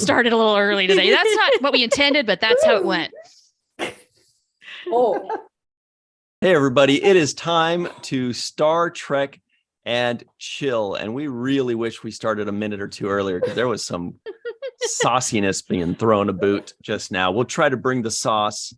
started a little early today. That's not what we intended, but that's how it went. Oh. Hey, everybody. It is time to Star Trek and chill. And we really wish we started a minute or two earlier because there was some sauciness being thrown about just now. We'll try to bring the sauce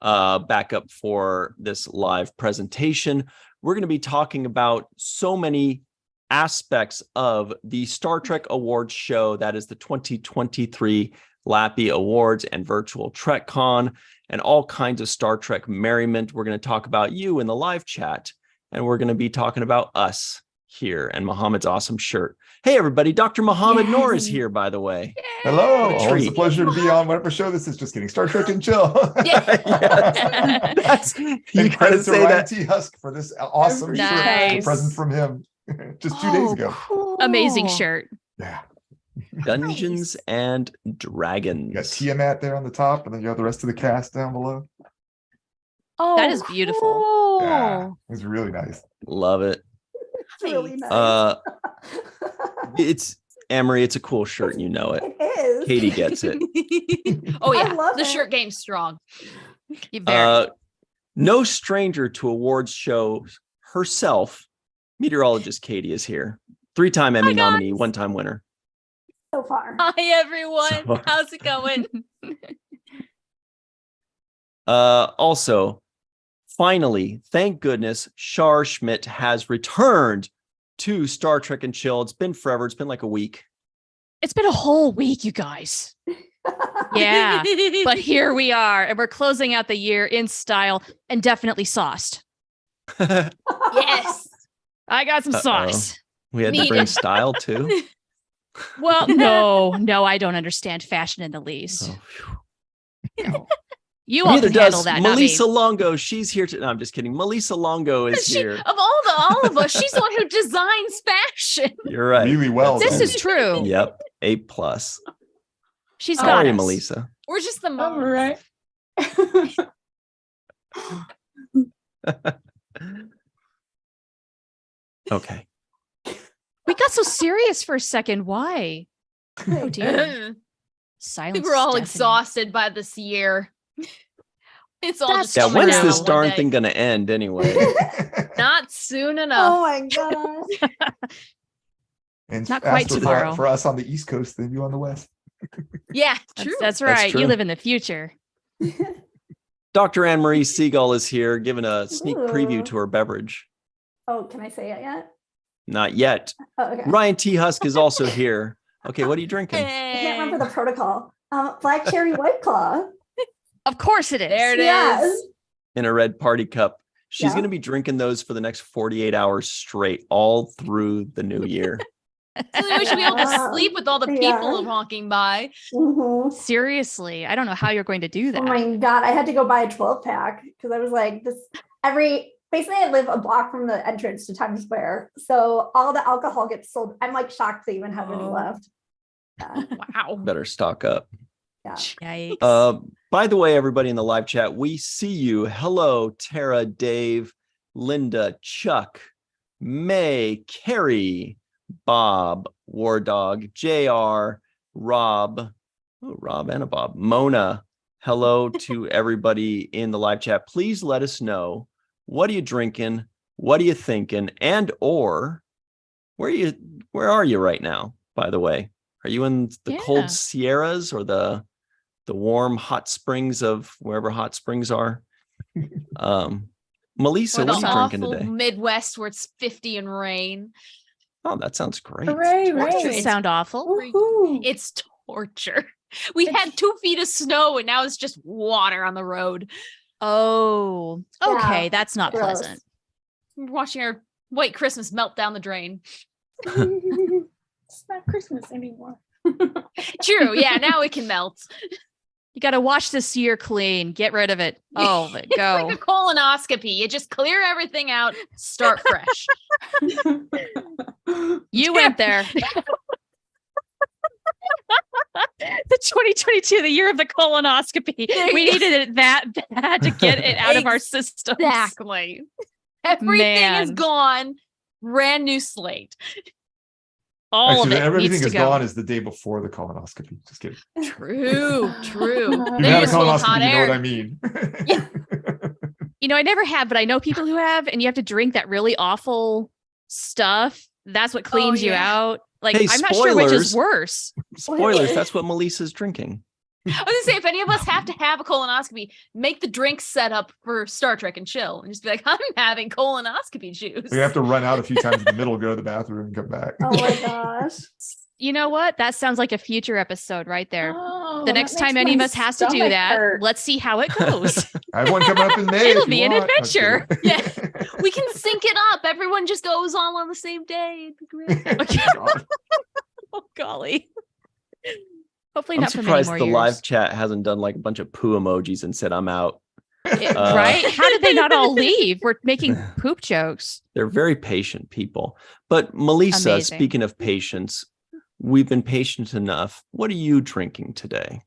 back up for this live presentation. We're going to be talking about so many aspects of the Star Trek Awards show. That is the 2023 LLAPy Awards and Virtual TrekCon and all kinds of Star Trek merriment. We're going to talk about you in the live chat, and we're going to be talking about us here and Muhammad's awesome shirt. Hey, everybody. Dr. Muhammad Noor is here, by the way. Hello. Always a pleasure to be on whatever show this is. Just kidding. Star Trek and chill. Yes. You got to say that. T. Husk for this awesome shirt. A present from him just 2 days ago. Cool. Amazing shirt. Yeah. Dungeons and Dragons. You got Tiamat there on the top, and then you have the rest of the cast down below. Oh, that is beautiful. Cool. Yeah, it's really nice. Love it. It's really nice. It's Amory. It's a cool shirt, and you know it. It is. Katie gets it. Oh yeah, I love the it. shirt game's strong. No stranger to awards shows herself. Meteorologist Katie is here. 3-time Emmy nominee, 1-time winner. So far. Hi everyone, how's it going? Also, finally, thank goodness, Shar Schmidt has returned to Star Trek and Chill. It's been forever. It's been like a week. It's been a whole week, you guys. Yeah, but here we are, and we're closing out the year in style and definitely sauced. Yes, I got some sauce. We had to bring style too. Well, no, I don't understand fashion in the least. No. You all Neither can handle does that. not me. Melissa Longo. She's here. No, I'm just kidding. Melissa Longo is here. Of all of us, she's the one who designs fashion. You're right. Really well. This done. is true. Yep. A+. She's How got are you, us. Melissa? We're just the All moms. right. Okay. We got so serious for a second. Why? Oh I dear. Silence. think we're all deafening. exhausted by this year. It's all That's just Yeah, coming when's out this one darn day. thing going to end anyway? Not soon enough. Oh my gosh. And Not quite faster tomorrow. for us on the East Coast than you on the West. Yeah, That's, true. that's right. true. You live in the future. Dr. Anne-Marie Siegel is here giving a sneak Ooh. preview to her beverage. Oh, can I say it yet? Not yet. Oh, okay. Ryan T. Husk is also here. Okay, what are you drinking? I can't remember the protocol. Black cherry white claw. Of course it is. There it is. Yes. In a red party cup. She's Yeah. going to be drinking those for the next 48 hours straight, all through the new year. I really wish we were able to Wow. sleep with all the Yeah. people walking by. Mhm. Seriously, I don't know how you're going to do that. Oh my God. I had to go buy a 12-pack because I was like, basically I live a block from the entrance to Times Square. So all the alcohol gets sold. I'm like shocked they even have any Oh. left. Yeah. Wow. Better stock up. Yeah. Yikes. By the way, everybody in the live chat, we see you. Hello, Tara, Dave, Linda, Chuck, May, Carrie, Bob, War Dog, JR, Rob, Rob and a Bob, Mona. Hello to everybody in the live chat. Please let us know, what are you drinking? What are you thinking? And or where are you right now, by the way? Are you in the cold Sierras or the warm hot springs of wherever hot springs are? Melissa, Or what the are you drinking awful today? Midwest where it's 50 and rain. Oh, that sounds great. Hooray, That doesn't hooray. sound awful. Woohoo. It's torture. We had 2 feet of snow and now it's just water on the road. Oh, okay. Yeah, That's not gross. pleasant. We're watching our white Christmas melt down the drain. It's not Christmas anymore. True. Yeah, now it can melt. You got to wash this year clean. Get rid of it. Oh, let It's go. like a colonoscopy. You just clear everything out, start fresh. You went there. The 2022, the year of the colonoscopy. We needed it that bad to get it out of our system. Exactly. Everything is Man. gone. Brand new slate. All Actually, of it everything needs to is go. gone is the day before the colonoscopy. Just kidding. True. You've They had a just hold colonoscopy, hot you know air. what I mean. Yeah. I never have, but I know people who have, and you have to drink that really awful stuff. That's what cleans you yeah. out. Like, Hey, I'm not sure which is spoilers. worse. Spoilers, that's what Melissa's drinking. I was gonna say, if any of us have to have a colonoscopy, make the drink set up for Star Trek and chill, and just be like, I'm having colonoscopy juice. We have to run out a few times in the middle, go to the bathroom, and come back. Oh my gosh. You know what? That sounds like a future episode right there. Oh, The that next time makes any of my us has to do stomach that, hurt. let's see how it goes. I have one coming up in May. It'll if you be an want. I'm adventure. kidding. Yeah. We can sync it up. Everyone just goes all on the same day. It'd be great. Okay. God. Oh, golly. Hopefully I'm not for many surprised more the years. live chat hasn't done like a bunch of poo emojis and said, I'm out. Right? How did they not all leave? We're making poop jokes. They're very patient people. But Melissa, Amazing. speaking of patience, we've been patient enough. What are you drinking today?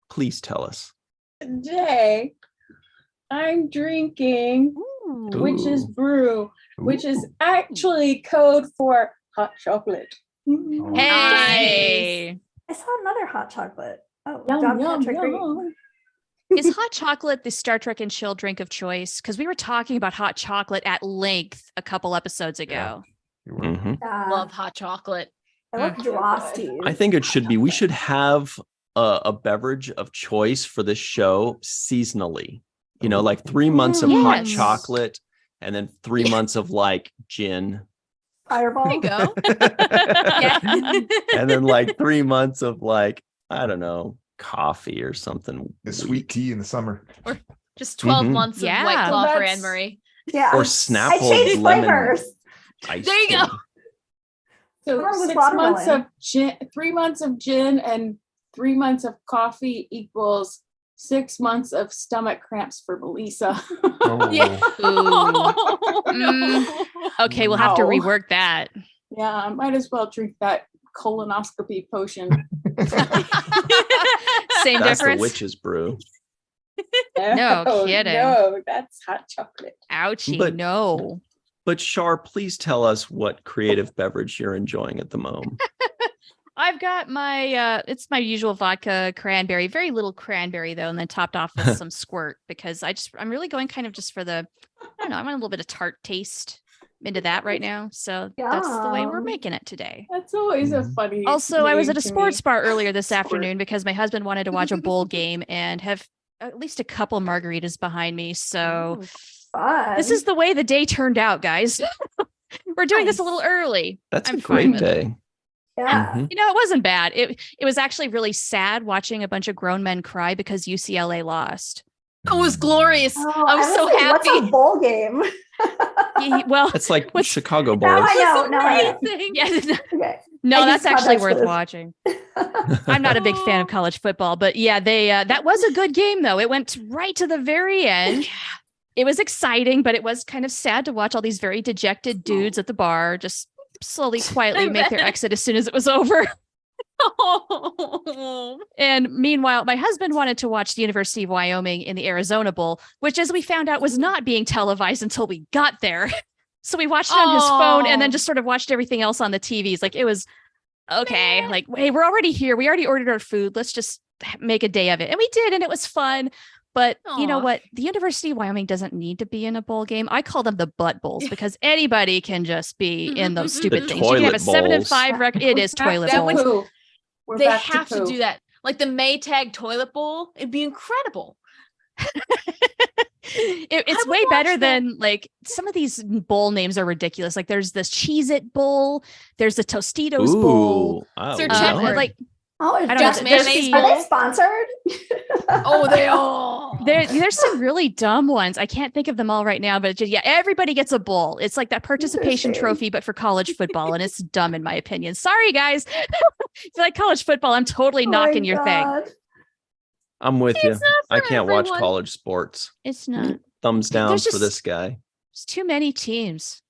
Please tell us. Today, I'm drinking Witch's Ooh. Brew, which is Ooh. actually code for hot chocolate. Oh, Hey. I saw another hot chocolate. Oh, Yum, John yum, Patrick Reed. yum. Is hot chocolate the Star Trek and chill drink of choice? Because we were talking about hot chocolate at length a couple episodes ago. You were. Mhm. Yeah. Love hot chocolate. I love Drosties. I think it should be. We should have a beverage of choice for this show seasonally. You know, like 3 months of hot Yes. chocolate and then 3 months of like gin. Fireball. There you go. Yeah. And then like 3 months of like, I don't know, coffee or something. The sweet tea in the summer. Just 12 Mhm. months of Yeah. White Claw Well, for that's- Anne Marie. Yeah. Or I Snapple changed lemon flavors. ice There you go. tea. So Or with 6 months watermelon. of gin, 3 months of gin, and 3 months of coffee equals 6 months of stomach cramps for Melissa. Oh. Yeah. Ooh. No. Okay, we'll have to Wow. rework that. Yeah, I might as well drink that colonoscopy potion. Same That's the difference. witch's brew. No kidding. No, that's hot chocolate. Ouchie, But- no. But Shar, please tell us what creative beverage you're enjoying at the moment. I've got my it's my usual vodka cranberry, very little cranberry though, and then topped off with some squirt because I'm really going kind of just for the, I don't know, I want a little bit of tart taste. I'm into that right now. So that's the way we're Yum. making it today. That's always a Mhm. funny. Also, I was name at a to sports me. bar earlier this Squirt. afternoon because my husband wanted to watch a bowl game and have at least a couple margaritas behind me. So Fun. this is the way the day turned out, guys. We're doing this a little early. That's I'm a fine great with it. day. yeah. Mhm. You know, it wasn't bad. It was actually really sad watching a bunch of grown men cry because UCLA lost. It was glorious. Oh, I was so like, happy. What's a bowl game? Well, That's like What's- Chicago Now Bulls. I know. Now I know. Amazing. yeah, Okay. no, I that's need actually context for worth this. watching. I'm not a big fan of college football, but yeah, they that was a good game though. It went right to the very end. It was exciting, but it was kind of sad to watch all these very dejected dudes at the bar just slowly, quietly make their exit as soon as it was over. Oh. And meanwhile, my husband wanted to watch the University of Wyoming in the Arizona Bowl, which, as we found out, was not being televised until we got there. So we watched it on his phone and then Oh. just sort of watched everything else on the TVs. Like it was okay. Like, hey, we're already here. We already ordered our food. Let's just make a day of it. And we did, and it was fun. But you know Aw. what? The University of Wyoming doesn't need to be in a bowl game. I call them the butt bowls because anybody can just be in those stupid The things. You can have a toilet 7 and bowls. 5 record. It is Back toilet to bowls. poo. We're They back have to poo. do that. Like the Maytag toilet bowl. It'd be incredible. It's would way better watch that. than like some of these bowl names are ridiculous. Like there's this Cheez-It bowl, there's the Tostitos bowl. Ooh. Oh, Sir wow. Chetwood. Like Oh, I don't know. Just There's mayonnaise the- Are they bowl. sponsored? Oh, they all. there's some really dumb ones. I can't think of them all right now, but just, yeah, everybody gets a bowl. It's like that participation Interesting. trophy, but for college football, and it's dumb in my opinion. Sorry, guys. If you like college football, I'm totally Oh knocking my your thing. God. I'm with you. It's not I for can't watch everyone. college sports. It's not. Thumbs down There's for just- this guy. There's too many teams.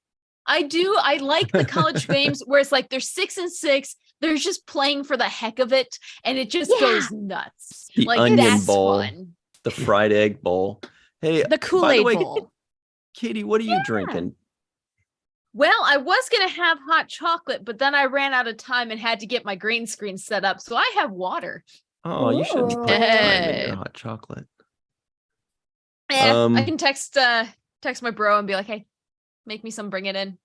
I do. I like the college games where it's like they're 6 and 6. They're just playing for the heck of it, and it just Yeah. goes nuts. The Like Onion that's Bowl. fun. The fried egg bowl. Hey, The Kool-Aid way, bowl. Katie, what are you drinking? Well, I was going to have hot chocolate, but then I ran out of time and had to get my green screen set up. So I have water. Oh, you should put Ooh. time in your Hey. hot chocolate. I can text my bro and be like, hey, make me some, bring it in.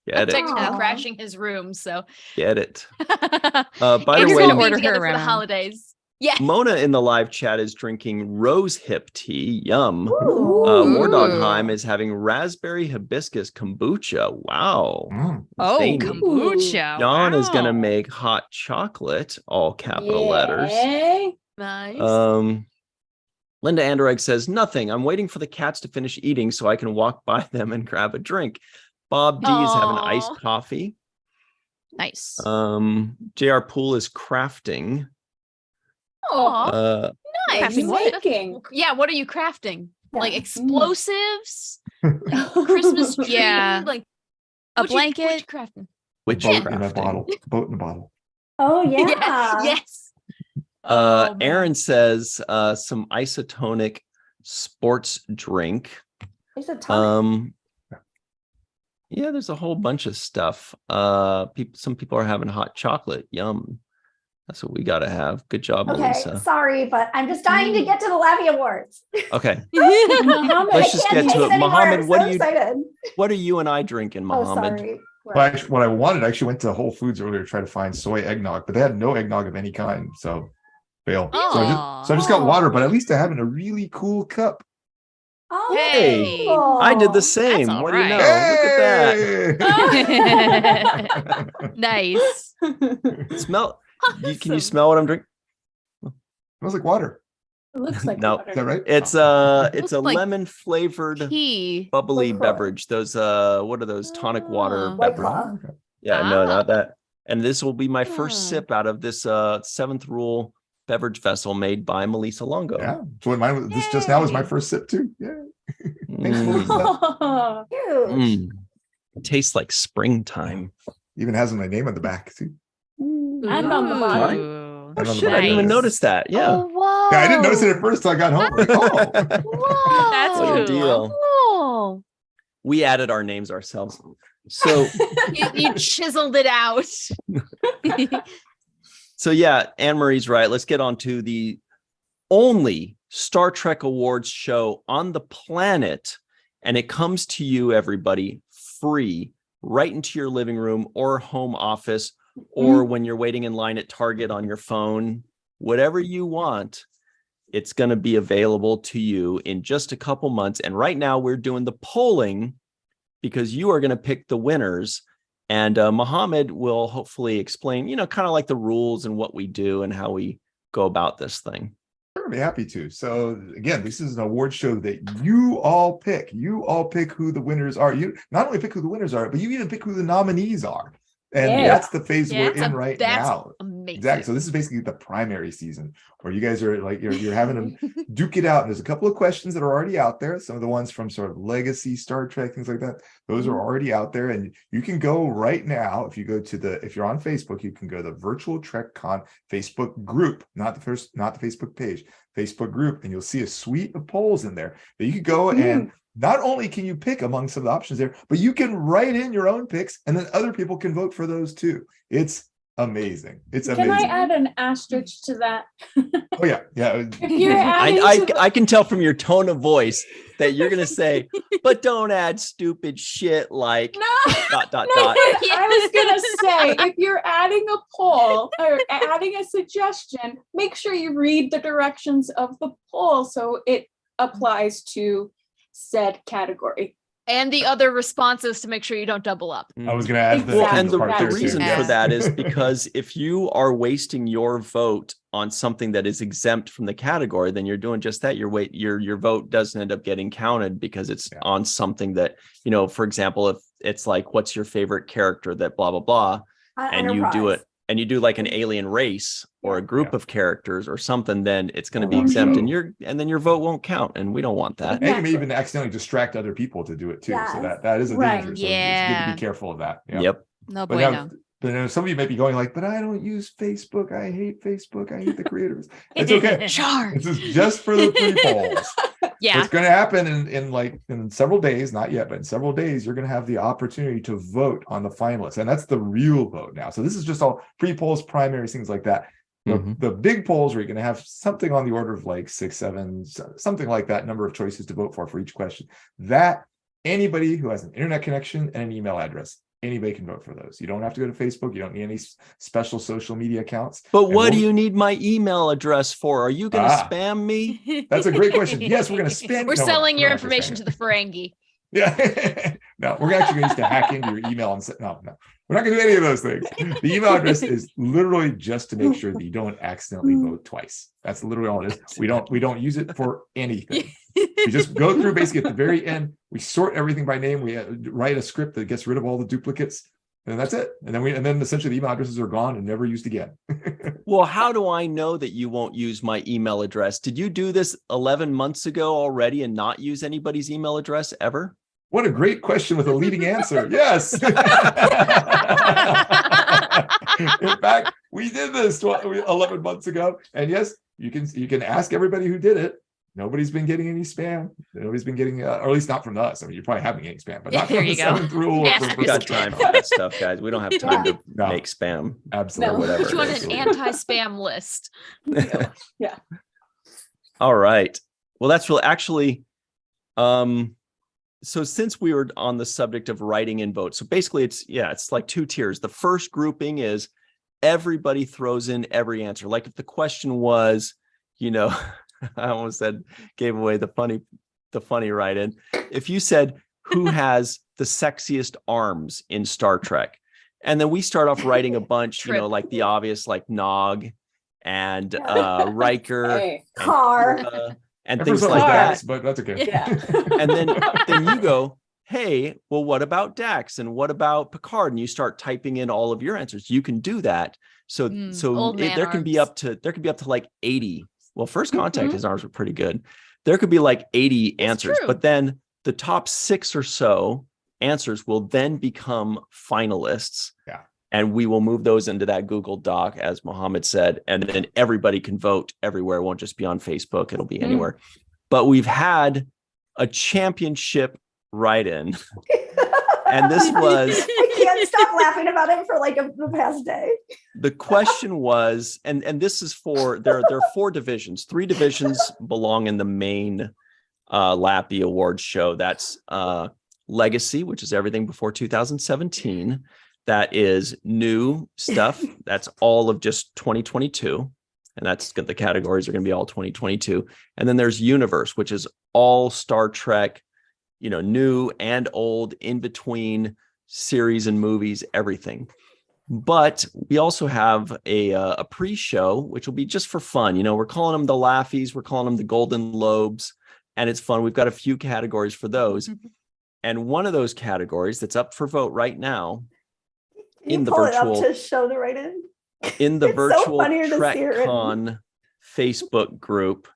I'm Get it. technically Aw. crashing his room. So Get it. And By you're the gonna way, being order her together for the around. holidays. Yeah. Mona in the live chat is drinking rose hip tea. Yum. Ooh. Mordogheim is having raspberry hibiscus kombucha. Wow. Oh, Zany. kombucha. John is going to Wow. make hot chocolate, all capital letters. Yay. Nice. Linda Anderegg says, nothing. I'm waiting for the cats to finish eating so I can walk by them and grab a drink. Bob D is having iced Aw. coffee. Nice. JR Poole is crafting. Oh, Nice. crafting what? Making. Yeah, what are you crafting? Like Yeah. explosives? Christmas tree? Yeah. Like A what you blanket. crafting? Which Boat in a crafting? bottle. Boat in a bottle. Oh yeah. Yes. Oh, man. Aaron says some isotonic sports drink. There's a ton. Yeah, there's a whole bunch of stuff. Some people are having hot chocolate. Yum. That's what we got to have. Good job, Okay, Melissa. sorry, but I'm just dying to get to the LLAPy Awards. Okay, Muhammad, Let's just get to it. anymore. Mohammed, I'm what so do you- excited. what are you and I drinking, Oh, Mohammed? sorry. Well, what I wanted, I actually went to Whole Foods earlier to try to find soy eggnog, but they had no eggnog of any kind. So fail. So I just got water, but at least I have in a really cool cup. Oh, Hey, cool. I did the same. all What do you know? right. Look at Hey! Nice. that. Smell. Can you smell what I'm drinking? Smells like water. It looks like No. water. Is that right? It's Looks a like lemon flavored Tea. bubbly LaCroix. beverage. Those what are those tonic water Oh. White beverages? Claw. Yeah, no, Ah. not that. And this will be my first Hmm. sip out of this seventh rule beverage vessel made by Melissa Longo. Yeah. So what mine was, this just now was my Yay. first sip too. Yeah. Thanks, Mm, Melissa. Huge. mm. It tastes like springtime. Even has my name on the back too. And on the bottom. Ooh. And on the Shit, I didn't even Nice. notice that. Yeah. Oh, whoa. Yeah, I didn't notice it at first till I got home. Like, oh. Whoa. That's What a cool. deal. Cool. We added our names ourselves. So You chiseled it out. So yeah, Anne-Marie's right. Let's get on to the only Star Trek Awards show on the planet. And it comes to you, everybody, free, right into your living room or home office, or when you're waiting in line at Target on your phone, whatever you want, it's going to be available to you in just a couple months. And right now we're doing the polling because you are going to pick the winners. And Mohammed will hopefully explain, kind of like the rules and what we do and how we go about this thing. I'd be happy to. So again, this is an award show that you all pick. You all pick who the winners are. You not only pick who the winners are, but you even pick who the nominees are. And Yeah. that's the phase we're That's in right that's now. amazing. Exactly. So this is basically the primary season where you guys are like you're having them duke it out. And there's a couple of questions that are already out there. Some of the ones from sort of legacy Star Trek, things like that. Those are already out there. And you can go right now. If you're on Facebook, you can go to the Virtual Trek Con Facebook group, not the Facebook page, Facebook group, and you'll see a suite of polls in there that you could go and not only can you pick among some of the options there, but you can write in your own picks and then other people can vote for those too. It's amazing. It's Can amazing. I add an asterisk to that? Oh yeah. If you're adding I can tell from your tone of voice that you're going to say, but don't add stupid shit like ... No. I I was gonna say, if you're adding a poll or adding a suggestion, make sure you read the directions of the poll so it applies to said category. And the other responses to make sure you don't double up. I was going to add Exactly. Well, and the, part the there, too. reason Yeah. for that is because if you are wasting your vote on something that is exempt from the category, then you're doing just that. Your vote doesn't end up getting counted because it's on something that, for example, if it's like, what's your favorite character that blah, blah, blah, and you do it, and you do like an alien race or a group of characters or something, then it's going to be exempt and then your vote won't count. And we don't want that. And you may even accidentally distract other people to do it too. So Yes. that is a Right. danger. So it's good to Yeah. be careful of that. Yeah. Yep. No But bueno. some of you may be going like, but I don't use Facebook. I hate Facebook. I hate the creators. It's okay. Charge. This is just for the free polls. Yeah. What's going to happen in several days, not yet, but in several days, you're going to have the opportunity to vote on the finalists. And that's the real vote now. So this is just all pre-polls, primaries, things like that. The big polls where you're going to have something on the order of like 6, 7, something like that number of choices to vote for each question. That anybody who has an internet connection and an email address, anybody can vote for those. You don't have to go to Facebook. You don't need any special social media accounts. But what do you need my email address for? Are you going to spam me? That's a great question. Yes, we're going to spam. We're selling your information to the Ferengi. Yeah. No, we're actually going to hack into your email and say, no, we're not going to do any of those things. The email address is literally just to make sure that you don't accidentally vote twice. That's literally all it is. We don't use it for anything. We just go through basically at the very end. We sort everything by name. We write a script that gets rid of all the duplicates, and that's it. And then essentially the email addresses are gone and never used again. Well, how do I know that you won't use my email address? Did you do this 11 months ago already and not use anybody's email address ever? What a great question with a leading answer. Yes. In fact, we did this 11 months ago. And yes, you can ask everybody who did it. Nobody's been getting any spam. Nobody's been getting, or at least not from us. I mean, you're probably having any spam, but not from the seventh rule. We got time for that stuff, guys. We don't have time to make spam. Absolutely. Or whatever. Put you on an anti-spam list. Yeah. All right. Well, that's really actually, so since we were on the subject of writing in votes, so basically it's like 2 tiers. The first grouping is everybody throws in every answer. Like if the question was, I almost gave away the funny write-in. If you said, who has the sexiest arms in Star Trek? And then we start off writing a bunch, like the obvious, like Nog and Riker, Car. and things like that. But that's okay. Yeah. And then you go, hey, well, what about Dax? And what about Picard? And you start typing in all of your answers. You can do that. So there can be up to like 80. Well, First Contact, his arms were pretty good. There could be like 80 answers, but then the top 6 or so answers will then become finalists. Yeah. And we will move those into that Google Doc, as Mohammed said, and then everybody can vote everywhere. It won't just be on Facebook. It'll be anywhere. But we've had a championship write-in. And this was... I can't stop laughing about it for like the past day. The question was, and this is for, there are 4 divisions. 3 divisions belong in the main LLAPy Awards show. That's Legacy, which is everything before 2017. That is new stuff. That's all of just 2022. And that's the categories are going to be all 2022. And then there's Universe, which is all Star Trek, new and old, in between series and movies, everything. But we also have a pre-show, which will be just for fun. We're calling them the Laffies. We're calling them the Golden Lobes. And it's fun. We've got a few categories for those. And one of those categories that's up for vote right now, in the virtual, to show the write-in. In the virtual so TrekCon Facebook group.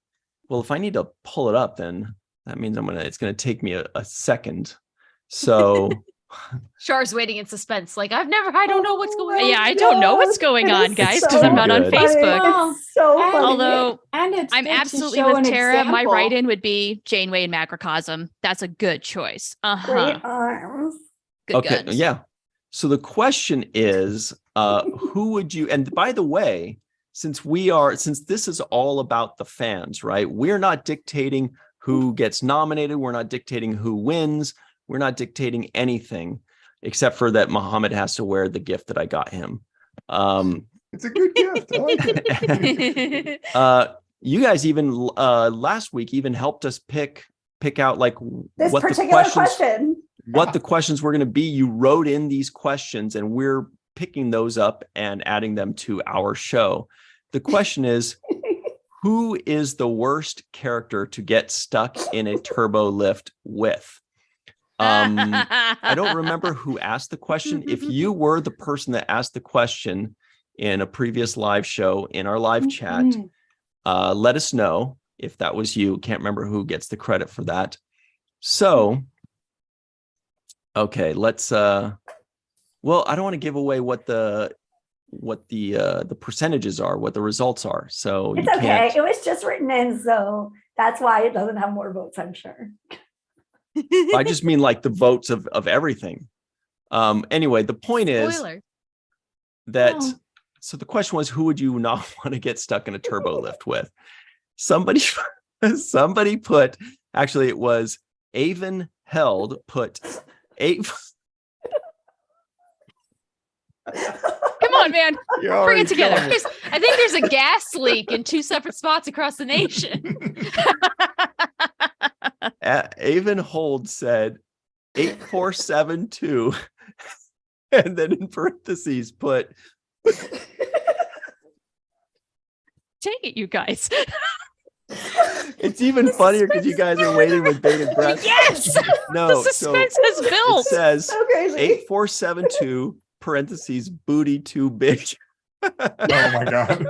Well, if I need to pull it up, then that means it's gonna take me a second. So Char's waiting in suspense. Like I don't know what's going on. Yeah, I don't know what's going on, guys, because I'm not on Facebook. It's so funny. Although I'm absolutely with Tara, my write-in would be Janeway and Macrocosm. That's a good choice. Great arms. Good guns. Yeah. So the question is, who would you, and by the way, since this is all about the fans, right? We're not dictating who gets nominated. We're not dictating who wins. We're not dictating anything except for that Mohammed has to wear the gift that I got him. It's a good gift. I like it. You guys even last week even helped us pick out like this what particular question. What the questions were going to be. You wrote in these questions and we're picking those up and adding them to our show. The question is, who is the worst character to get stuck in a turbo lift with? I don't remember who asked the question. If you were the person that asked the question in a previous live show in our live chat, let us know if that was you. Can't remember who gets the credit for that. So, okay, let's well, I don't want to give away what the percentages are, what the results are. So it's okay. It was just written in, so That's why it doesn't have more votes, I'm sure. I just mean like the votes of everything. Anyway, the point is Spoiler. that Oh. so the question was, who would you not want to get stuck in a turbo lift with? Somebody put, actually it was Avon Held put 8. Come on, man. Bring it together. I think there's a gas leak in 2 separate spots across the nation. Avon Hold said 8472 and then in parentheses put Take it, you guys. it's even funnier because you guys are waiting with bated breath. Yes. No, The so suspense has it built. says So crazy. 8472 parentheses booty too big. Oh my God.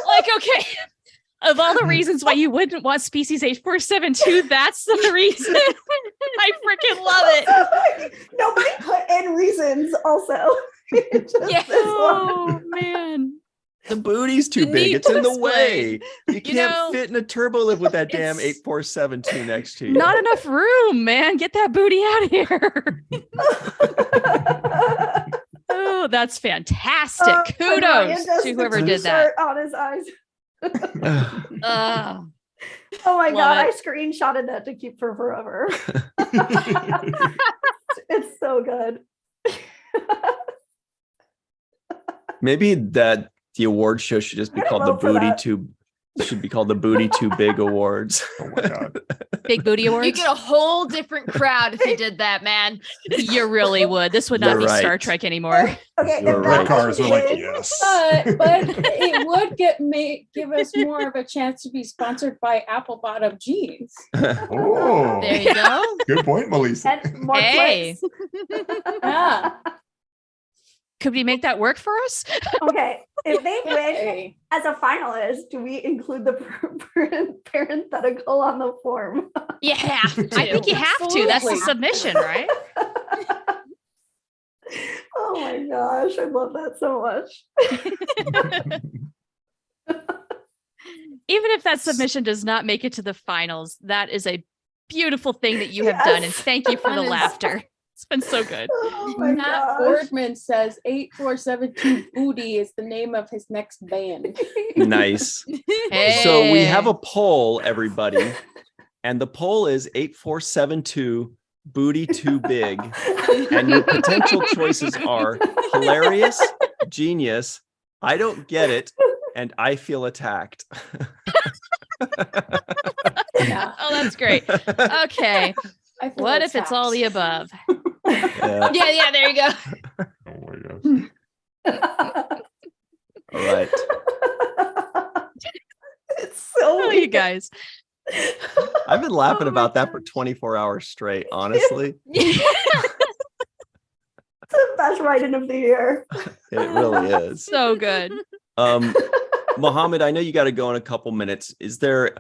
Like, okay. Of all the reasons why you wouldn't want species 8472, that's the reason. I freaking love it. Nobody put in reasons also. It just Yeah. says one. Oh man. The booty's too The big. It's in the needless way. You can't know, fit in a turbo lift with that damn it's 8472 next to you. Not enough room, man. Get that booty out of here. Oh, that's fantastic. Ryan Kudos does to the whoever did that. t-shirt on his eyes. Oh, Oh my Love God, I it. screenshotted that to keep for forever. It's so good. Maybe that the award show should just be I'm called gonna the vote for Booty that. Too should be called the Booty Too Big Awards. Oh my God. big booty you awards. get a whole different crowd if you did that, man. You really would. This would not You're be Star right. Trek anymore. Okay, You're if right. that Cars are like, is- yes. But it would give us more of a chance to be sponsored by Apple Bottom Jeans. Oh, There you go. good point, Melissa. and more Hey. clicks. Yeah. Could we make that work for us? Okay, if they win Hey. as a finalist, do we include the parenthetical on the form? You have to. I think you have to. That's the Absolutely. submission, right? Oh my gosh, I love that so much. Even if that submission does not make it to the finals, that is a beautiful thing that you have done. And Yes. thank you for the That is- laughter. It's been so good. Oh my Matt gosh. Boardman says 8472 Booty is the name of his next band. Nice. Hey. So we have a poll, everybody, and the poll is 8472 Booty Too Big, and your potential choices are hilarious, genius, I don't get it, and I feel attacked. Yeah. Oh, that's great. Okay. I feel What if it's all the attacked. above? Yeah. Yeah, there you go. Oh my gosh. All right. It's so Oh, you guys. I've been laughing Oh my about that for gosh. 24 hours straight, honestly. It's the best writing of the year. It really is. So good. Mohammed, I know you got to go in a couple minutes.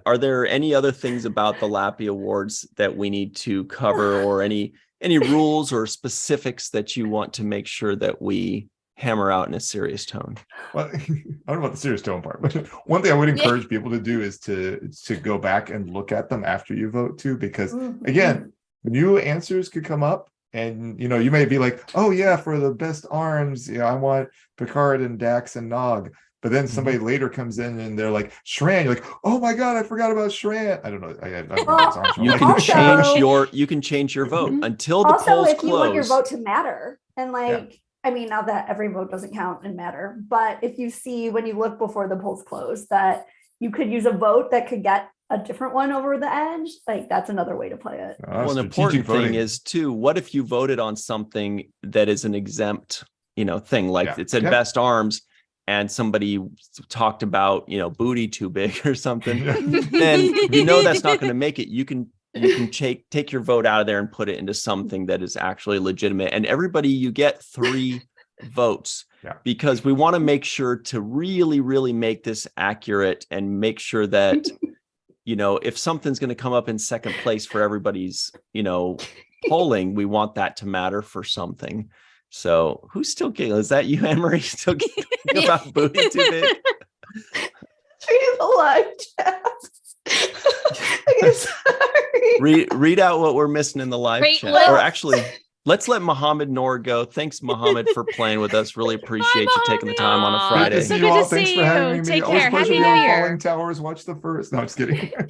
Are there any other things about the LLAPy Awards that we need to cover, or any rules or specifics that you want to make sure that we hammer out in a serious tone? Well, I don't know about the serious tone part, but one thing I would encourage people to do is to go back and look at them after you vote too, because again, new answers could come up, and you may be like, oh yeah, for the best arms, I want Picard and Dax and Nog. But then somebody later comes in and they're like, Shran. You're like, oh my God, I forgot about Shran. I don't know. I don't know what his arms are You like. can Also- change your vote until the Also, polls if you want your close. vote to matter, and I mean, not that every vote doesn't count and matter, but if you see when you look before the polls close that you could use a vote that could get a different one over the edge, like that's another way to play it. Well, an Strategic important voting. thing is too, what if you voted on something that is an exempt, thing, like Yeah. it said Yeah. best arms, and somebody talked about, booty too big or something, then that's not going to make it. You can take your vote out of there and put it into something that is actually legitimate. And everybody, you get 3 votes, because we want to make sure to really, really make this accurate and make sure that, if something's going to come up in second place for everybody's, polling, we want that to matter for something. So who's still giggling? Is that you, Anne-Marie? Still giggling about booty too big? She's the live chat. Okay, sorry. Read out what we're missing in the live Great chat. list. Or actually, let's let Mohammed Noor go. Thanks, Mohammed, for playing with us. Really appreciate you taking the time on a Aw, Friday. Good to So see good you all. to Thanks see for having you. me. Take Always care. a pleasure Happy to be New on Year. Falling Towers. Watch the first. No, I'm just kidding. Happy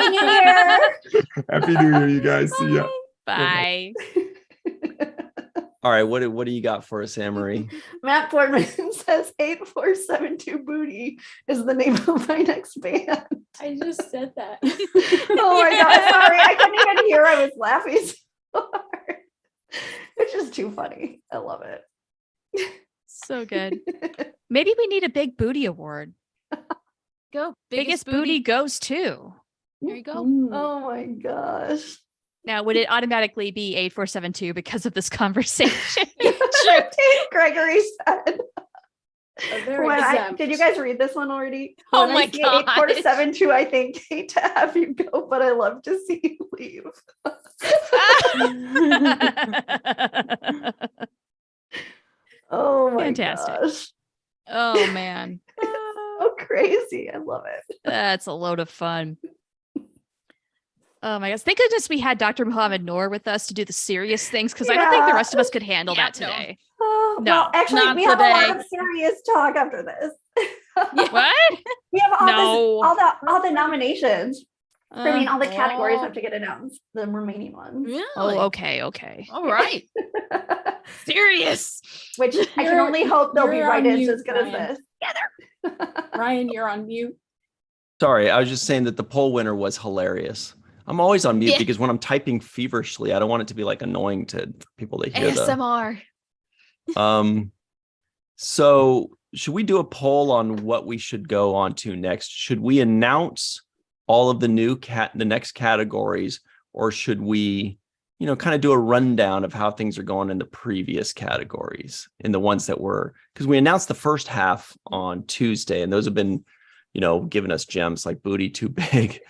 New Year. Happy New Year, you guys. See ya. Bye. All right, what do you got for us, Anne-Marie? Matt Boardman says 8472 Booty is the name of my next band. I just said that. Oh my god, sorry. I couldn't even hear. I was laughing so hard. It's just too funny. I love it. So good. Maybe we need a big booty award. Go. Biggest booty goes to. There you go. Oh my gosh. Now, would it automatically be 8472 because of this conversation? Gregory said. Very Did you guys read this one already? Oh When my I see gosh. 8472, I think hate to have you go, but I love to see you leave. Oh my Fantastic. gosh. Oh, man. So crazy. I love it. That's a load of fun. Oh my gosh. Thank goodness we had Dr. Muhammad Noor with us to do the serious things because I don't think the Yeah. rest of us could handle Yeah, that no. today. Oh, No, well, actually, not we have a lot today. of serious talk after this. What? We have No. all the nominations. I mean, all the categories Oh. have to get announced. The remaining ones. Really? Oh, okay. All right. Serious. Which I can You're- only hope they'll be you're right on in mute, as good Ryan. as this. Ryan, you're on mute. Sorry, I was just saying that the poll winner was hilarious. I'm always on mute Yeah. because when I'm typing feverishly, I don't want it to be like annoying to people to hear the. ASMR. So should we do a poll on what we should go on to next? Should we announce all of the the next categories, or should we, kind of do a rundown of how things are going in the previous categories, in the ones that were, because we announced the first half on Tuesday, and those have been, giving us gems like Booty Too Big.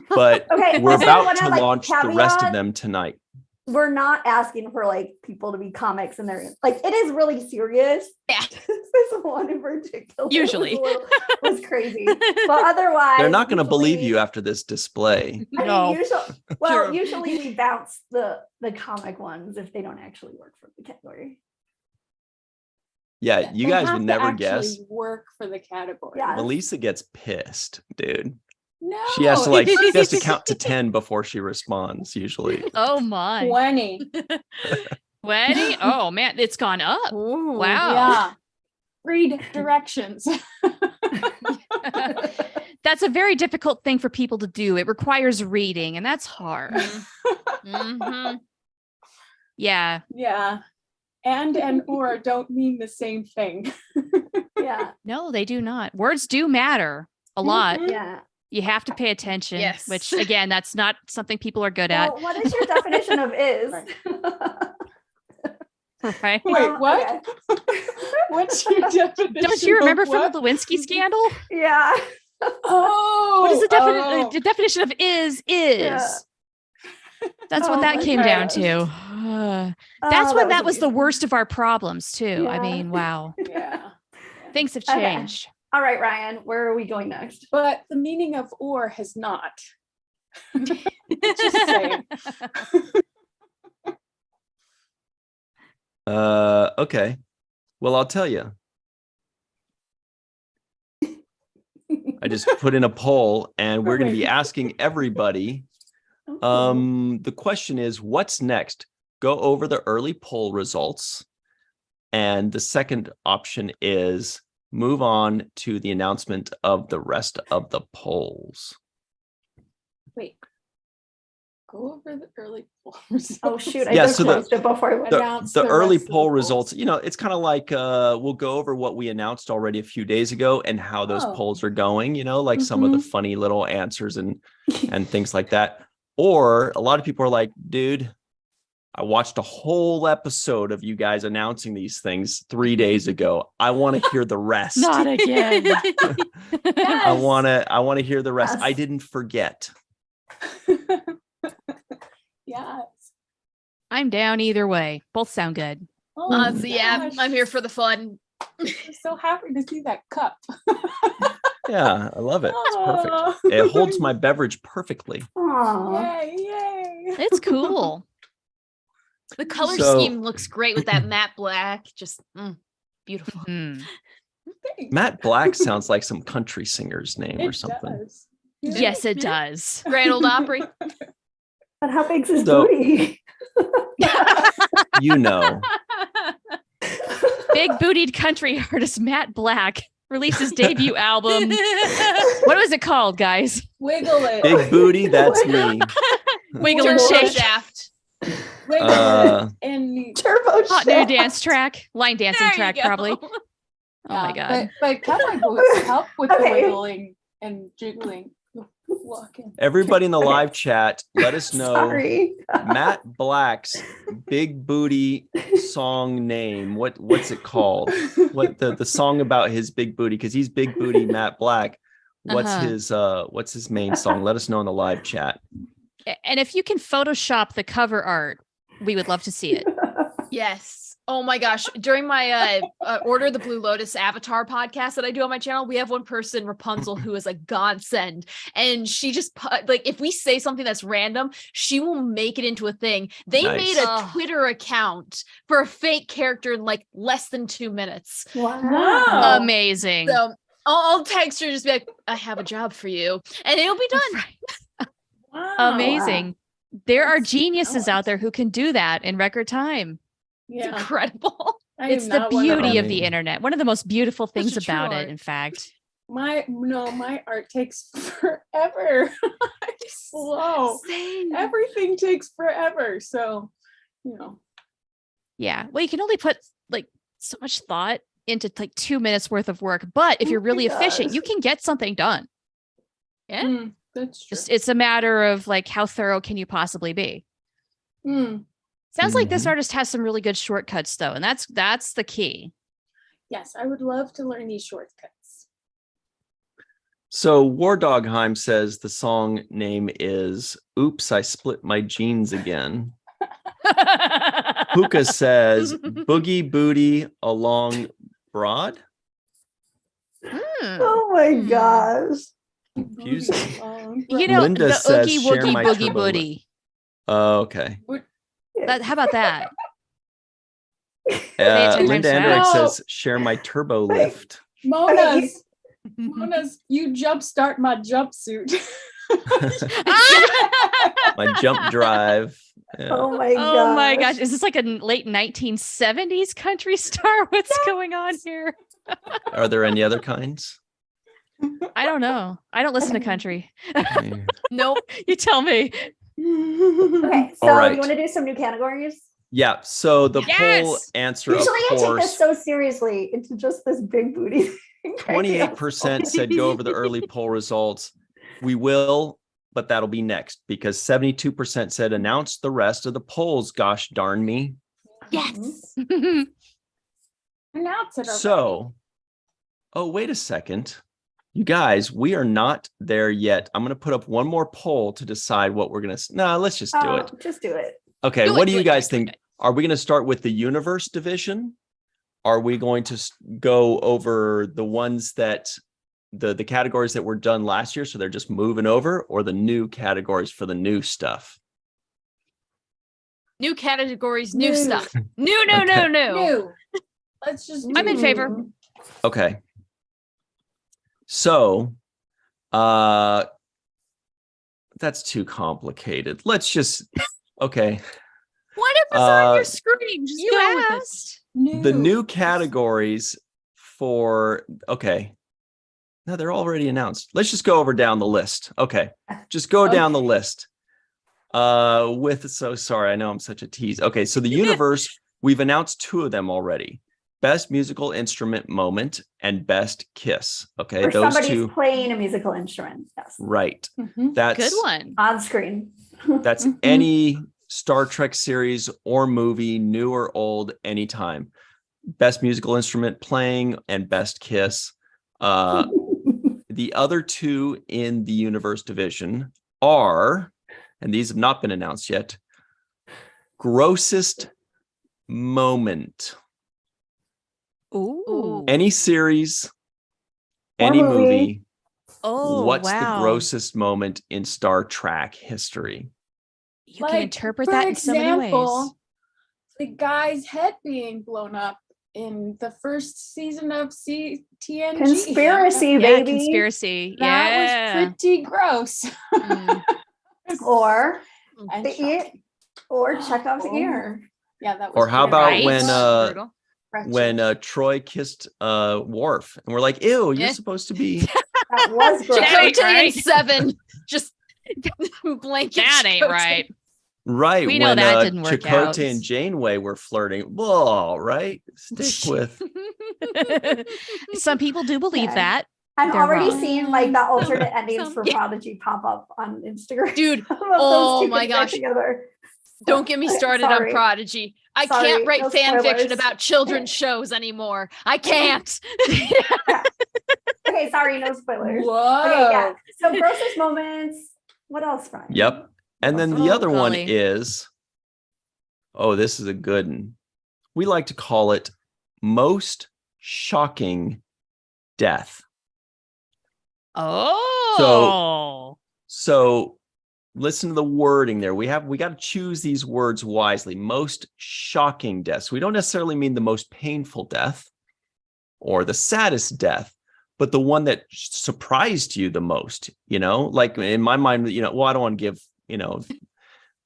But Okay, we're I just about wanna, to launch the rest of caveat, them tonight. We're not asking for people to be comics and they're it is really serious. Yeah. This one in particular Usually. was crazy. But otherwise They're not going to believe usually- you after this display. I mean, No. usually we bounce the comic ones if they don't actually work for the category. Yeah, you They guys have would to never actually guess. work for the category. Yeah. Melissa gets pissed, dude. No, She has to it's she has to just count to 10 before she responds, usually. Oh, my. 20. 20? Oh, man. It's gone up. Ooh. Wow. Yeah. Read directions. That's a very difficult thing for people to do. It requires reading, and that's hard. Mhm. Yeah. Yeah. And or don't mean the same thing. Yeah. No, they do not. Words do matter a lot. Mhm. Yeah. You have to pay attention, Yes. which again, that's not something people are good at. Well, what is your definition of is? Right? Wait, Well, what? okay. What's your definition? Don't you remember of from what? the Lewinsky scandal? Yeah. Oh, What is the oh. the definition of is? Yeah. That's what Oh that my came down gosh. to. That's Oh, when that was the amazing. worst of our problems too. I Yeah. mean, wow. Yeah. Things have Okay. changed. All right, Ryan, where are we going next? But the meaning of or has not. Just saying. Okay. Well, I'll tell you. I just put in a poll and we're going to be asking everybody. The question is, what's next? Go over the early poll results. And the second option is move on to the announcement of the rest of the polls. Wait. Go over the early poll results. Oh shoot, I Yeah, just so the- closed it before I went. The, Announce the the early rest of the poll polls. results, it's kind of like we'll go over what we announced already a few days ago and how those Oh. polls are going, like some of the Mhm. funny little answers and things like that. Or a lot of people are like, dude, I watched a whole episode of you guys announcing these things 3 days ago. I want to hear the rest. Not again. I want to hear the rest. I Yes. didn't forget. Yes. I'm down either way. Both sound good. Oh my So yeah, gosh. I'm here for the fun. I'm so happy to see that cup. Yeah, I love it. It's perfect. Oh. It holds my beverage perfectly. Aw. Yay. It's cool. The color So- scheme looks great with that matte black. Just beautiful. Mhm. Thanks. Matt Black sounds like some country singer's name or It something. does. Yeah. Yes, it does. Grand Old Opry. But how big's his So- booty? You know. Big bootied country artist Matt Black released his debut album. What was it called, guys? Wiggle it. Big booty, that's me. Wiggle and Turbo shake. Shaft. Wiggle Uh, it. And Turbo Hot new Shaft. dance track, line dancing There you track, go. probably. Oh my god. But cowboy boots help with the Okay. wiggling and jiggling. Walking. Everybody in the Okay. live chat, let us know Sorry. Matt Black's big booty song name. What's it called? What the song about his big booty? Because he's big booty Matt Black. What's his main song? Let us know in the live chat. And if you can Photoshop the cover art, we would love to see it. Yes. Oh my gosh. During my Order the Blue Lotus Avatar podcast that I do on my channel, we have one person, Rapunzel, who is a godsend. And she just, like, if we say something that's random, she will make it into a thing. They Nice. made a Oh. Twitter account for a fake character in like less than 2 minutes. Wow. Wow. Amazing. So I'll text her and just be like, I have a job for you. And it'll be done. Wow. Amazing. There are That's geniuses talent. out there who can do that in record time. It's Yeah. incredible. I It's am the not one of beauty them. of the internet. One of the most beautiful things Such a true about it, art. in fact. My art takes forever. It's slow. Same. Everything takes forever. So, Yeah. Well, you can only put like so much thought into like 2 minutes worth of work. But if Oh you're my really efficient, gosh. you can get something done. Yeah. that's true. Just it's a matter of like how thorough can you possibly be? Sounds like this Mhm. artist has some really good shortcuts though, and that's the key. Yes, I would love to learn these shortcuts. So War Dogheim says the song name is "Oops, I Split My Jeans Again." Puka says "Boogie Booty Along Broad." Hmm. Oh my Hmm. gosh. Confusing. You know, Linda the says, oogie "Share woogie my boogie turbo booty. Oh, okay. How about that? it 10 Linda times Andrick fast. says, "Share my turbo Wait. lift." Mona's, you jumpstart my jumpsuit. My jump drive. Yeah. Oh my gosh. Oh my gosh. Is this like a late 1970s country star? What's going on here? Are there any other kinds? I don't know. I don't listen to country. Nope. You tell me. Okay, so All right. you want to do some new categories? Yeah. So the poll Yes! answer, Usually of I take this course, so seriously into just this big booty thing. 28% said go over the early poll results. We will, but that'll be next because 72% said announce the rest of the polls. Gosh darn me. Yes. Announce it already. So, oh, wait a second. You guys, we are not there yet. I'm going to put up one more poll to decide what we're going to. No, let's just do it. Just do it. Okay. Do What it, do do you it, guys do it, do think? it. Are we going to start with the universe division? Are we going to go over the ones that the categories that were done last year? So they're just moving over, or the new categories for the new stuff? New categories, new New. stuff. New. New. Let's just. I'm in do- favor. Okay. So, that's too complicated. Let's just, okay. Whatever's on your screen, just You go with it. asked. The new categories for, okay. No, they're already announced. Let's just go over down the list. Okay. Just go down the list. So sorry, I know I'm such a tease. Okay. So the universe, we've announced 2 of them already. Best musical instrument moment and best kiss. Okay. Or Those somebody's 2. playing a musical instrument. Yes. Right. Mhm. That's Good one. On screen. That's Mhm. any Star Trek series or movie, new or old, anytime. Best musical instrument playing and best kiss. The other 2 in the universe division are, and these have not been announced yet, grossest moment. Ooh. Any series, Or any movie. movie, Oh, What's the wow. grossest moment in Star Trek history? You can interpret that in so many ways. The guy's head being blown up in the first season of TNG. Conspiracy, Yeah, baby. conspiracy. That Yeah. was pretty gross. Or And the ear, shocking. or Chekhov's Oh. ear. Yeah, that was Or how brutal. about Right. when Brutal. Troy kissed Worf and we're like, ew, you're Yeah. supposed to be That was gross. That ain't Chakotay right. and Seven just blanket. That ain't Chakotay. right. right We know when that didn't work Chakotay out. and Janeway were flirting. Whoa, right? Stick with Some people do believe Okay. that. I'm They're already wrong. seeing like the alternate endings Some- for yeah. Prodigy pop up on Instagram. Dude, of those oh two my getting back gosh. together. Don't get me Okay, started on sorry. Prodigy. I Sorry, can't write no fan fiction spoilers. about children's shows anymore. I can't. Okay, sorry, no spoilers. Whoa. Okay, yeah. So grossest moments. What else, Ryan? Yep. And then What the else? other one golly. is, oh, this is a good one. We like to call it most shocking death. Oh. So listen to the wording there. We got to choose these words wisely. Most shocking deaths. We don't necessarily mean the most painful death or the saddest death, but the one that surprised you the most, like in my mind, well, I don't want to give,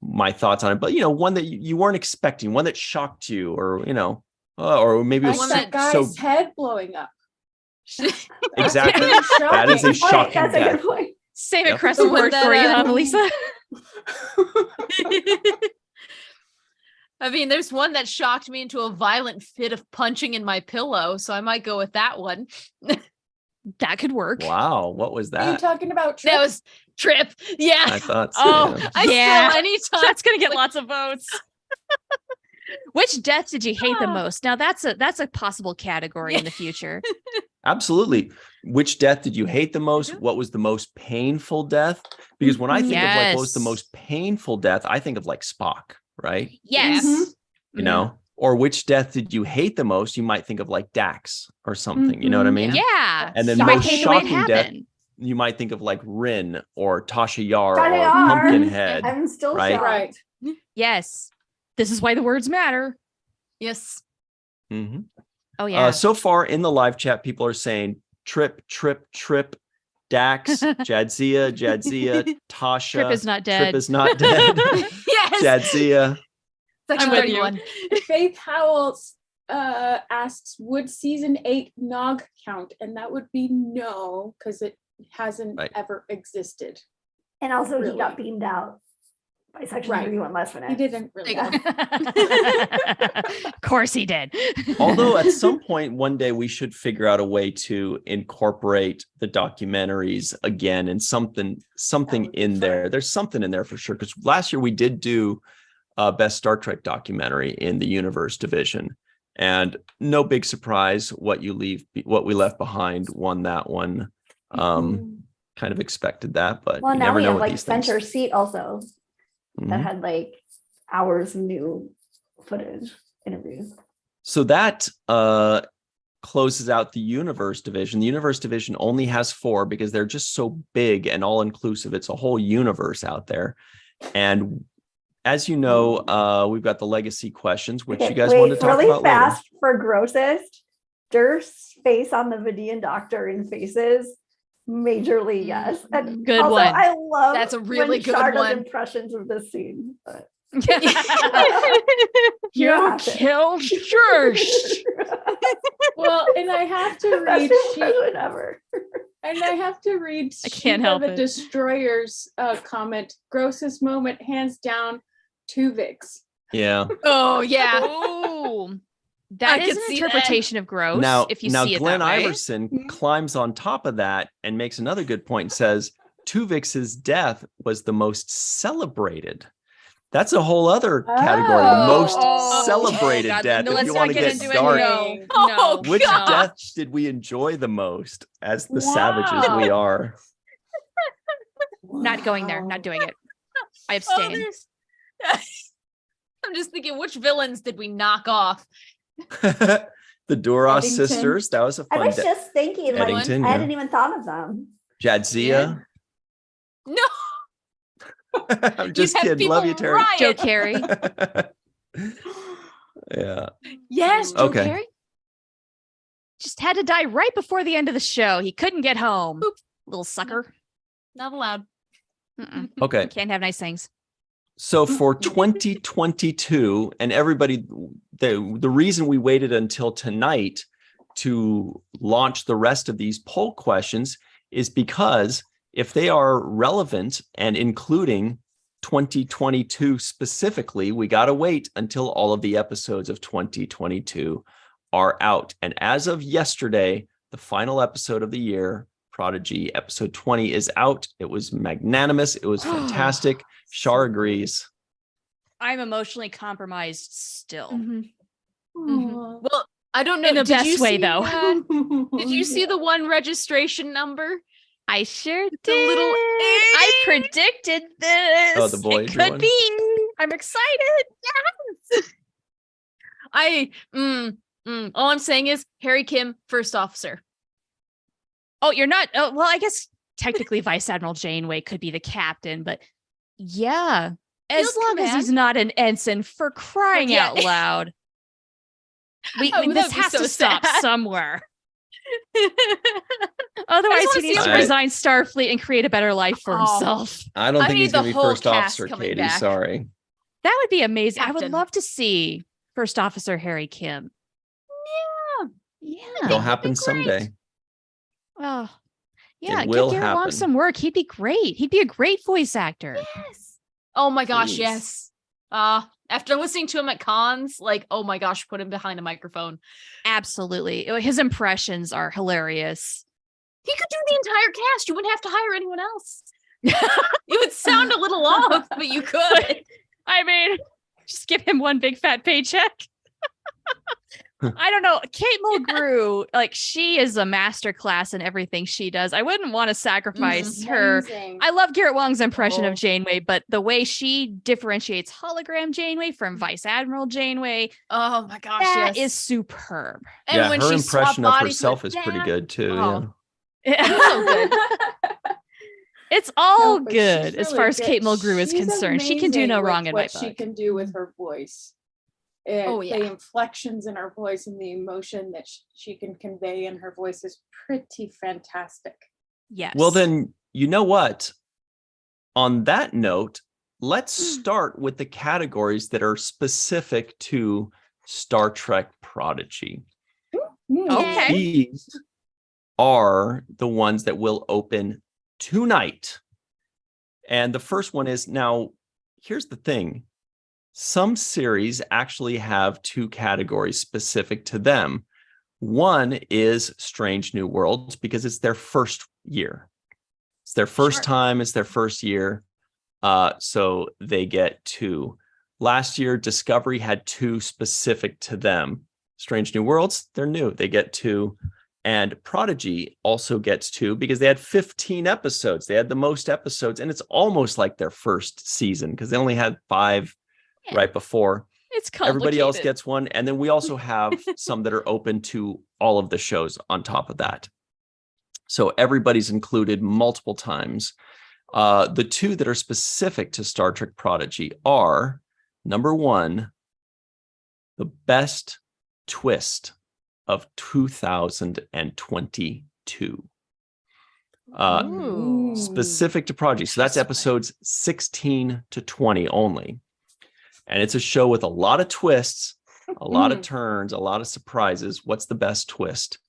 my thoughts on it, but one that you weren't expecting, one that shocked you, or or maybe it Like was that guy's so head blowing up. exactly. Pretty That is a shocking. shocking That's a death. good point. Same Yep. aggressive The one word that, for you, huh, Melissa? I mean, there's one that shocked me into a violent fit of punching in my pillow, so I might go with that one. That could work. Wow, what was Are you that? talking about That Trip? was Trip. Yeah. I thought so. Oh, yeah. I yeah. still anytime. That's gonna get lots of votes. Which death did you hate the most? Now that's a possible category in the future. Absolutely. Which death did you hate the most? What was the most painful death? Because when I think of like what was the Yes. most painful death, I think of like Spock, right? Yes. Mhm. You know, or which death did you hate the most? You might think of like Dax or something. You know what I mean? Yeah. And then You might most hate the way it shocking death, happened. you might think of like Rin or Tasha Yar Tasha or Yar. Pumpkinhead. I'm still Right. shocked. Right. Yes. This is why the words matter. Yes. Mhm. Oh yeah. So far in the live chat, people are saying Trip, Dax, Jadzia, Tasha. Trip is not dead. Trip is not dead. Yes. Jadzia. Section I'm with you. 31. Faith Howell asks, would season 8 Nog count? And that would be no, because it hasn't Right. ever existed. And also he Really? got beamed out by section Right. 31 last minute. He didn't really. There you Of course he did. Although at some point one day we should figure out a way to incorporate the documentaries again and something would be in fun. there. There's something in there for sure. Because last year we did do best Star Trek documentary in the universe division. And no big surprise, what we left behind won that one. Kind of expected that, but Well, you now never we know have with like these things. center seat also that Mhm. had like hours of new footage interviews. So that closes out the universe division. The universe division only has 4 because they're just so big and all inclusive. It's a whole universe out there. And as you know, we've got the legacy questions, which you guys wanted to talk really about fast for grossest. Durst's face on the Vidian Doctor in Faces. Majorly yes. And Good also, one. I love That's a really when good Shar does one. impressions of this scene. But You have to. killed Durst. Well, and I have to Best read impression ever. and I have to read I can't Shiva help the it. Destroyer's comment. Grossest moment, hands down, Tuvix. Yeah. Oh, yeah. Oh, that I is could an see that. interpretation of gross. Now, if you now see it Glenn that way. Iverson climbs on top of that and makes another good point and says Tuvix's death was the most celebrated. That's a whole other category. The most Oh, celebrated God, death. no, If let's you not want to get get into it. dark, No, Oh, no, which no. death did we enjoy the most as the savages we are? Not going there. Not doing it. I Oh, abstain. there's- I'm just thinking, which villains did we knock off? The Duras Eddington. sisters. That was a I fun was death. just thinking, like, Eddington, I yeah. hadn't even thought of them. Jadzia. No. I'm just had kidding. Love you, people Terry. riot. Joe Carey. Yeah. Yes, Joe Okay. Carey. Just had to die right before the end of the show. He couldn't get home. Little sucker. Not allowed. Mm-mm. Okay. Can't have nice things. So for 2022, and everybody, the reason we waited until tonight to launch the rest of these poll questions is because if they are relevant and including 2022 specifically, we got to wait until all of the episodes of 2022 are out. And as of yesterday, the final episode of the year, Prodigy episode 20, is out. It was magnanimous. It was fantastic. Shar agrees. I'm emotionally compromised still. Mm-hmm. Well, I don't know. In the Did best you way, see, though. Did you see the one registration number? I sure did. The little I predicted this. Oh, the Voyager It could one? be. I'm excited. All I'm saying is Harry Kim, first officer. Oh, you're not. Oh, well, I guess technically Vice Admiral Janeway could be the captain, but yeah, as Field long as command. he's not an ensign, for crying Yeah. out loud. Oh, This that'd be has so to stop sad. somewhere. Otherwise, wanna he see needs to him- resign Starfleet and create a better life for Oh. himself. I don't I think need he's going the to be whole first cast officer, coming Katie. back. Sorry. That would be amazing. I would Captain. love to see First Officer Harry Kim. Yeah. It'll be happen great. someday. Oh, yeah. will Give Garrett Wong happen. some work. He'd be great. He'd be a great voice actor. Yes. Oh my gosh, Please. yes. After listening to him at cons, like, oh my gosh, put him behind a microphone. Absolutely. His impressions are hilarious. He could do the entire cast. You wouldn't have to hire anyone else. It would sound a little off, but you could. I mean, just give him one big fat paycheck. I don't know. Kate Mulgrew, like, she is a masterclass in everything she does. I wouldn't want to sacrifice her. I love Garrett Wong's impression Oh. of Janeway, but the way she differentiates hologram Janeway from Vice Admiral Janeway, Oh my gosh, that yes. is superb. And Yeah, when her she impression swapped of bodies herself with is pretty Dad- good too. Oh. Yeah. So good. It's all No, but good she's as really far as good. Kate Mulgrew is She's concerned. She can do amazing no with wrong in my what she book. can do with her voice. Oh, yeah. The inflections in her voice and the emotion that she can convey in her voice is pretty fantastic. Yes. Well, then, you know what? On that note, let's start with the categories that are specific to Star Trek Prodigy. Okay. These are the ones that will open tonight. And the first one is, now, here's the thing. Some series actually have two categories specific to them. One is Strange New Worlds because it's their first year. It's their first time. It's their first year. So they get two. Last year, Discovery had two specific to them. Strange New Worlds, they're new. They get two. And Prodigy also gets two because they had 15 episodes. They had the most episodes. And it's almost like their first season because they only had 5 right before. It's complicated. Everybody else gets one. And then we also have some that are open to all of the shows on top of that. So everybody's included multiple times. The two that are specific to Star Trek Prodigy are, number one, the best twist of 2022. Ooh. Specific to Prodigy. So that's episodes 16 to 20 only. And it's a show with a lot of twists, a lot of turns, a lot of surprises. What's the best twist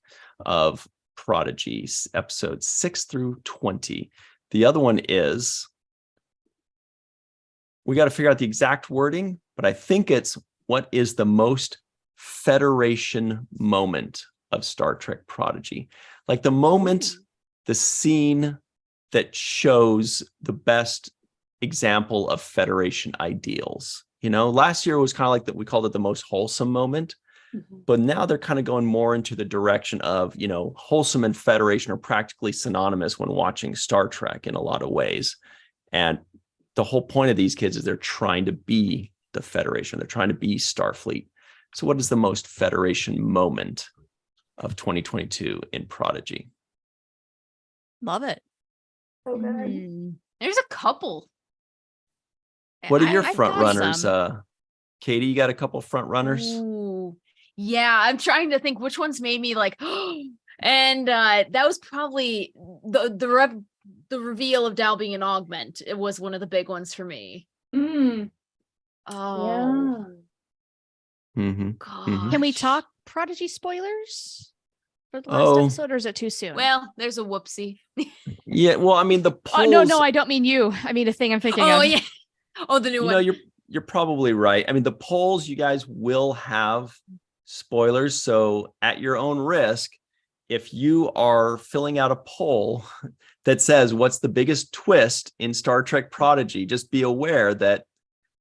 of Prodigy, episodes 6 through 20? The other one is, we got to figure out the exact wording, but I think it's what is the most Federation moment of Star Trek Prodigy. Like the moment, the scene that shows the best example of Federation ideals. You know, last year was kind of like that. We called it the most wholesome moment, but now they're kind of going more into the direction of, you know, wholesome and Federation are practically synonymous when watching Star Trek in a lot of ways. And the whole point of these kids is they're trying to be the Federation. They're trying to be Starfleet. So what is the most Federation moment of 2022 in Prodigy? Love it. So good. There's a couple. What are your I've front got runners? some. Katie, you got a couple front runners? Ooh. Yeah, I'm trying to think which ones made me like, and that was probably the reveal of Dal being an augment. It was one of the big ones for me. Mm, Oh, Mm-hmm. gosh. Can we talk Prodigy spoilers for the last Oh. episode, or is it too soon? Well, there's a whoopsie. Yeah, well, I mean, the polls. no, I don't mean you. I mean the thing I'm thinking Oh of. yeah. Oh, the new You know, one. you're probably right. I mean, the polls, you guys will have spoilers. So at your own risk, if you are filling out a poll that says what's the biggest twist in Star Trek Prodigy, just be aware that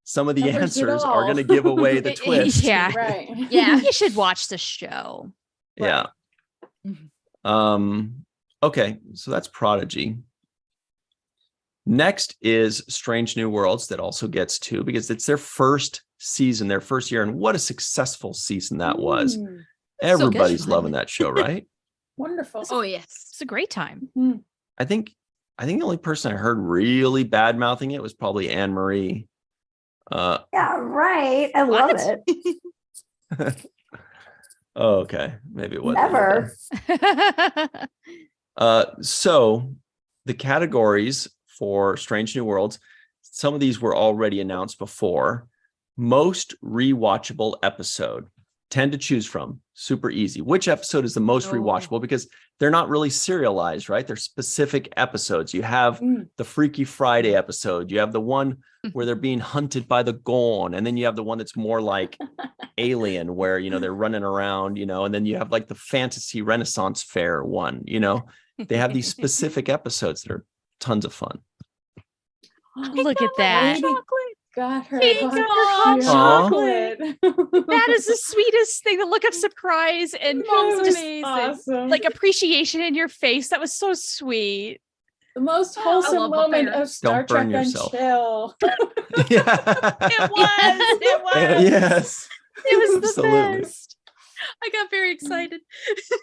some of the Covers it answers are all. going to give away the twist. Yeah. right. Yeah. You should watch the show. Yeah. Mhm. Okay, so that's Prodigy. Next is Strange New Worlds, that also gets 2 because it's their first season, their first year, and what a successful season that was. Mm, Everybody's fun. loving that show, right? wonderful. Oh yes. It's a great time. Mhm. I think the only person I heard really bad mouthing it was probably Anne Marie. Yeah, right. I love What? it. Oh, okay, maybe it wasn't. Never. So the categories for Strange New Worlds, some of these were already announced before. Most rewatchable episode, 10 to choose from, super easy. Which episode is the most Oh. rewatchable? Because they're not really serialized, right? They're specific episodes. You have the Freaky Friday episode. You have the one where they're being hunted by the Gorn. And then you have the one that's more like Alien, where, you know, they're running around, you know, and then you have like the Fantasy Renaissance Fair one, you know. They have these specific episodes that are tons of fun. Look at that. Lady got her Katie hot got her hot chocolate. That is the sweetest thing. The look of surprise and That was amazing. awesome. Like appreciation in your face. That was so sweet. the most I wholesome love a moment bear. of Star Don't burn Trek and yourself. Chill. Yeah. It was. It was. Yes. It was the Absolutely. best. I got very excited.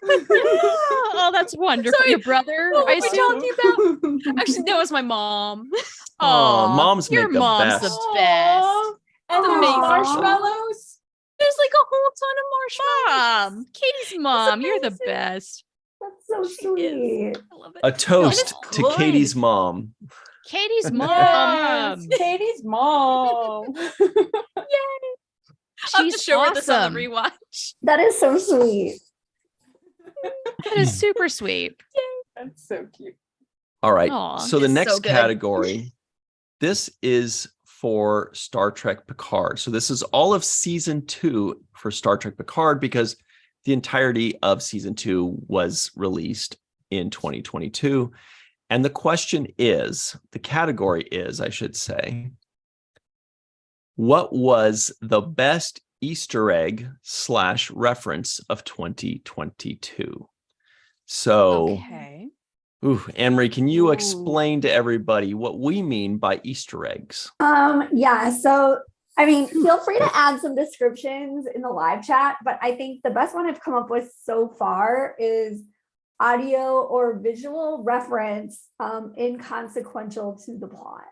Oh, that's wonderful. Sorry. Your brother, What I were we assume. talking Actually, no, it was my mom. Aw, moms your make the mom's best. the best. Aw, and It's there's amazing. marshmallows. There's like a whole ton of marshmallows. Mom, Katie's mom, you're the best. That's so She sweet. I love it. A toast It is to good. Katie's mom. Katie's mom. Yes, Katie's mom. I'll have to She's show her this on awesome. the rewatch. That is so sweet. That is super sweet. That's so cute. All right. Aw. So the It's next so good. category, this is for Star Trek Picard. So this is all of season 2 for Star Trek Picard, because the entirety of season 2 was released in 2022. And the question is, the category is, I should say, what was the best Easter egg / reference of 2022? So, Okay. ooh, Anne-Marie, can you Ooh. explain to everybody what we mean by Easter eggs? Yeah, so I mean, feel free to add some descriptions in the live chat, but I think the best one I've come up with so far is audio or visual reference inconsequential to the plot.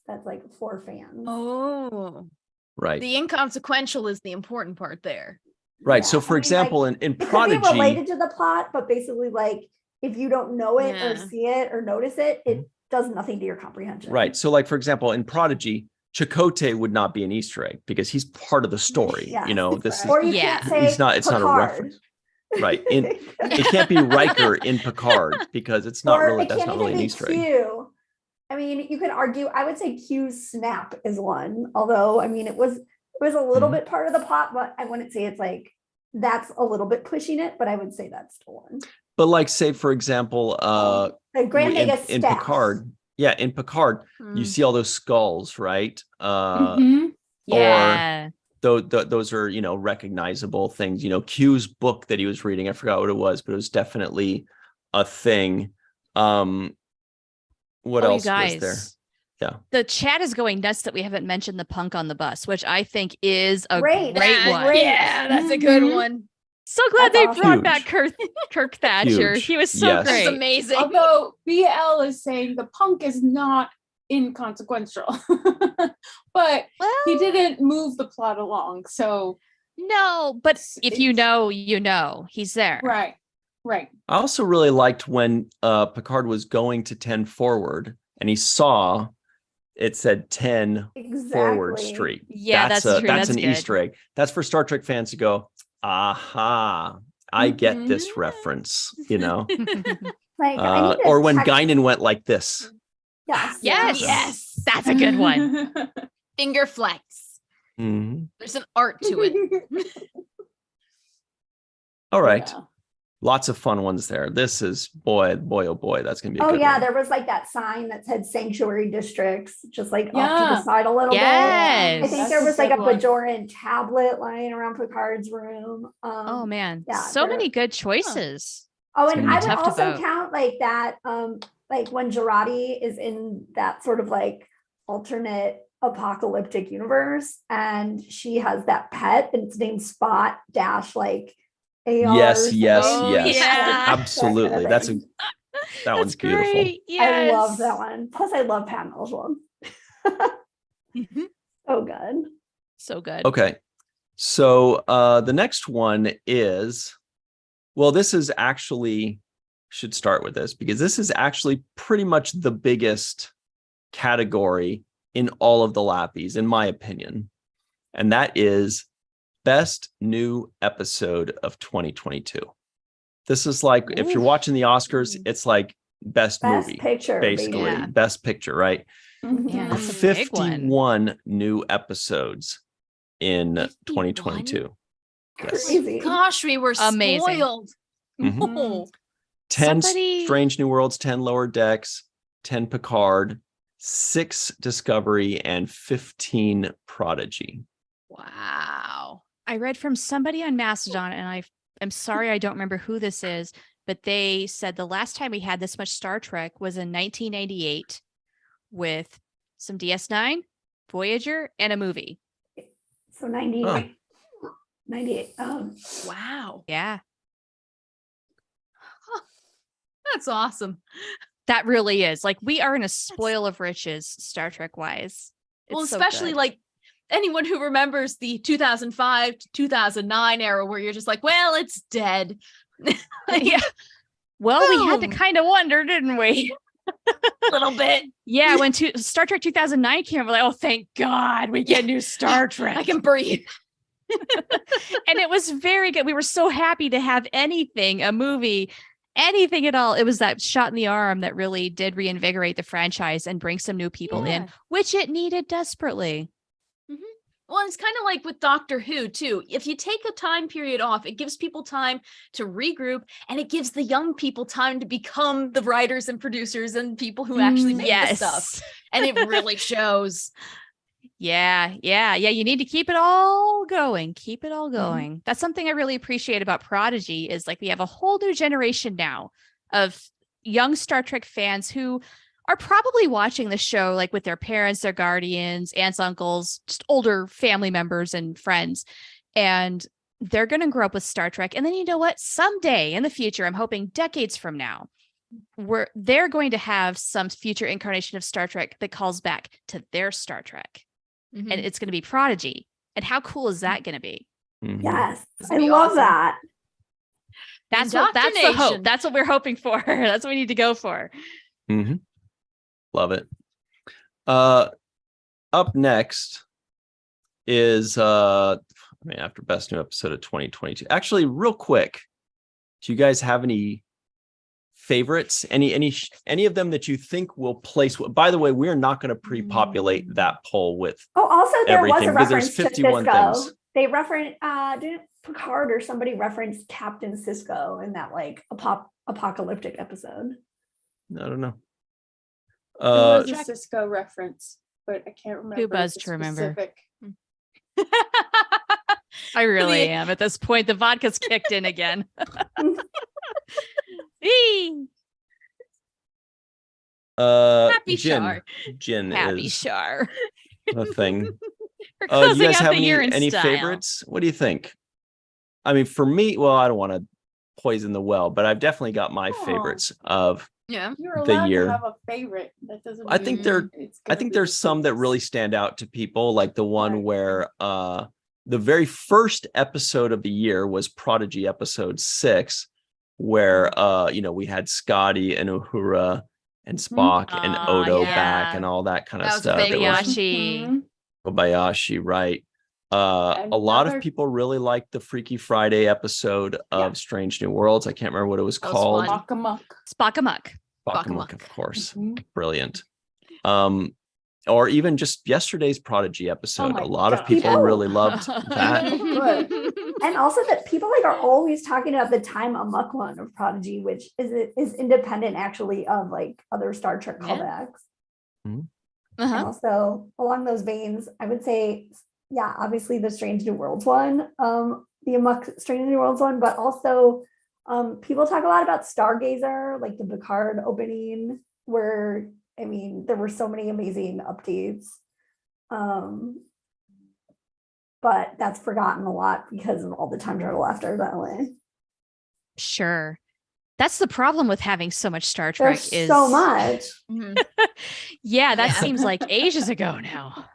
That's like for fans. Oh, Right. the inconsequential is the important part there. Right. Yeah, So, I for mean, example, like, in it could be Prodigy, related to the plot, but basically like if you don't know it or Yeah. see it or notice it, it does nothing to your comprehension. right. So, like, for example, in Prodigy, Chakotay would not be an Easter egg because he's part of the story. Yes, You know, this Or you Yeah. can't say it's not a Picard. reference. Right. It can't be Riker in Picard because it's not Or really, it that's can't not even really an be Easter egg. Q. I mean, you could argue, I would say Q's snap is one, although I mean it was a little Mhm. bit part of the plot, but I wouldn't say it's like that's a little bit pushing it, but I would say that's still one. But, like, say, for example, The Grand Mega in staff. Picard, in Picard, you Mm. see all those skulls, right? Mhm. Yeah. Those are, you know, recognizable things. You know, Q's book that he was reading, I forgot what it was, but it was definitely a thing. What Oh, you else was there? guys. Yeah. The chat is going nuts that we haven't mentioned the punk on the bus, which I think is a Great. great That's one. great. Yeah, that's a good Mhm. one. So glad That's they awesome. brought back Kirk Thatcher. Huge. He was so Yes. That's great. amazing. Although BL is saying the punk is not inconsequential, but he didn't move the plot along. So No, but if you know, you know, he's there. right. I also really liked when Picard was going to 10 forward and he saw it said 10 forward Exactly. street. Yeah, that's true. That's That's an good. Easter egg. That's for Star Trek fans to go, aha, I get this Mhm. reference, you know? Like, I need to Or when check- Guinan went like this. Yes. Yes. Yes. That's a good one. Finger flex. Mhm. There's an art to it. All right. Yeah. Lots of fun ones there. This is boy, oh boy, that's gonna be a Oh good yeah, one. there was like that sign that said sanctuary districts, just like off to Yeah. the side a little Yes. bit. I think That's there a was like a good one. Bajoran tablet lying around Picard's room. Oh man, yeah, so there- many good choices. Oh, It's and gonna I be would tough to also vote. count like that, like when Jurati is in that sort of like alternate apocalyptic universe, and she has that pet, and it's named Spot dash like AR. Yes, yes, Oh, yes. yeah. Absolutely. That's thing. that one's That's beautiful. great. Yes. I love that one. Plus, I love Pat Oswald. So good. So good. Okay. So the next one is, well, this is actually, should start with this because this is actually pretty much the biggest category in all of the LLAPys, in my opinion. And that is best new episode of 2022. This is like, if you're watching the Oscars, it's like best movie, Picture, basically. baby. Yeah. Best picture, right? Yeah, Mhm. that's a big one. 51 new episodes in 51? 2022. Yes. Crazy. Gosh, we were Amazing. spoiled. Mhm. Oh. 10 Somebody- Strange New Worlds, 10 Lower Decks, 10 Picard, 6 Discovery, and 15 Prodigy. Wow. I read from somebody on Mastodon, and I'm sorry I don't remember who this is, but they said the last time we had this much Star Trek was in 1998 with some DS9, Voyager, and a movie. So 90, Oh. 98. Wow. Yeah, That's awesome. that really is. Like, we are in a spoil of riches, Star Trek wise. Well, It's so especially good. like anyone who remembers the 2005 to 2009 era where you're just like, well, it's dead. Yeah. Well, we had to Boom. kind of wonder, didn't we? A little bit. Yeah, when Star Trek 2009 came, we're like, oh, thank God we get new Star Trek. I can breathe. And it was very good. We were so happy to have anything, a movie, anything at all. It was that shot in the arm that really did reinvigorate the franchise and bring some new people in, Yeah. which it needed desperately. Well, it's kind of like with Doctor Who, too. If you take a time period off, it gives people time to regroup, and it gives the young people time to become the writers and producers and people who actually make the stuff. And it really shows. Yeah. You need to keep it all going. Keep it all going. That's something I really appreciate about Prodigy is like we have a whole new generation now of young Star Trek fans who are probably watching the show like with their parents, their guardians, aunts, uncles, just older family members and friends. And they're going to grow up with Star Trek. And then you know what? Someday in the future, I'm hoping decades from now, they're going to have some future incarnation of Star Trek that calls back to their Star Trek. Mhm. And it's going to be Prodigy. And how cool is that going to be? Mhm. Yes. This I would be love awesome. that. That's the hope. Indoctrination. That's what we're hoping for. That's what we need to go for. Mhm. Love it. Up next is after best new episode of 2022. Actually, real quick, do you guys have any favorites? Any of them that you think will place? By the way, we're not going to pre-populate that poll with Oh, also there was everything a because there's reference to 51 Cisco. things. They referenced didn't Picard or somebody referenced Captain Cisco in that like apocalyptic episode. I don't know. There was a Cisco reference, but I can't remember. buzzed the to remember? specific. I really am at this point. The vodka's kicked in again. Eee. Happy Jin. Shar. Jin Happy is Shar. a thing. We're Do you closing guys out have the year in any style. favorites? What do you think? I mean, for me, well, I don't want to poison the well, but I've definitely got my Oh. favorites of Yeah. You're the allowed year. to have a favorite. That doesn't I think mean it's I gonna think be there's the some that case. really stand out to people, like the one Right. where the very first episode of the year was Prodigy episode 6, where we had Scotty and Uhura and Spock and Odo back yeah. and all that kind of That was a stuff. big It one. was Kobayashi. Mhm. Kobayashi, right? A lot of Another- people really liked the Freaky Friday episode of Strange New Worlds. I can't remember what it was That was called. fun. Spock-a-muck. Spock-a-muck. Bakamuck, Bakamuck. of course. Mhm. Brilliant. Or even just yesterday's Prodigy episode. my A lot of God. people People- really loved that. Good. And also that people like are always talking about the Time Amok one of Prodigy, which is independent actually of like other Star Trek Yeah. callbacks. And Uh-huh. also along those veins, I would say, yeah, obviously the Strange New Worlds one, the Amok Strange New Worlds one, but also people talk a lot about Stargazer, like the Picard opening, where I mean there were so many amazing updates. But that's forgotten a lot because of all the time travel after that way. Sure. That's the problem with having so much Star Trek There's is so much. Mhm. Yeah, that Yeah. seems like ages ago now.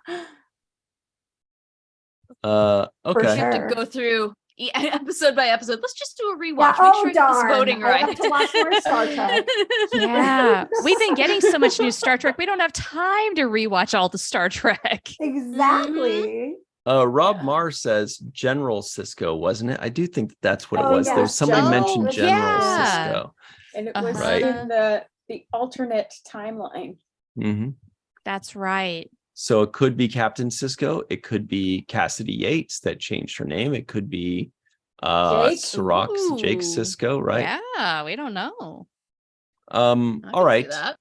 For Okay. sure. You have to go through episode by episode. Let's just do a rewatch. Yeah, Make oh sure I get this darn. voting I right. have to watch more Star Trek. Yeah. We've been getting so much new Star Trek. We don't have time to rewatch all the Star Trek. Exactly. Rob Marr says General Cisco, wasn't it? I do think that's what it Oh, was. yes, There's somebody General. mentioned General Yeah. Cisco. And it was Right. in the alternate timeline. Mhm. That's right. So it could be Captain Cisco. It could be Cassidy Yates that changed her name. It could be Jake? Jake Ooh. Cisco, right? Yeah, we don't know. I All can see right. that.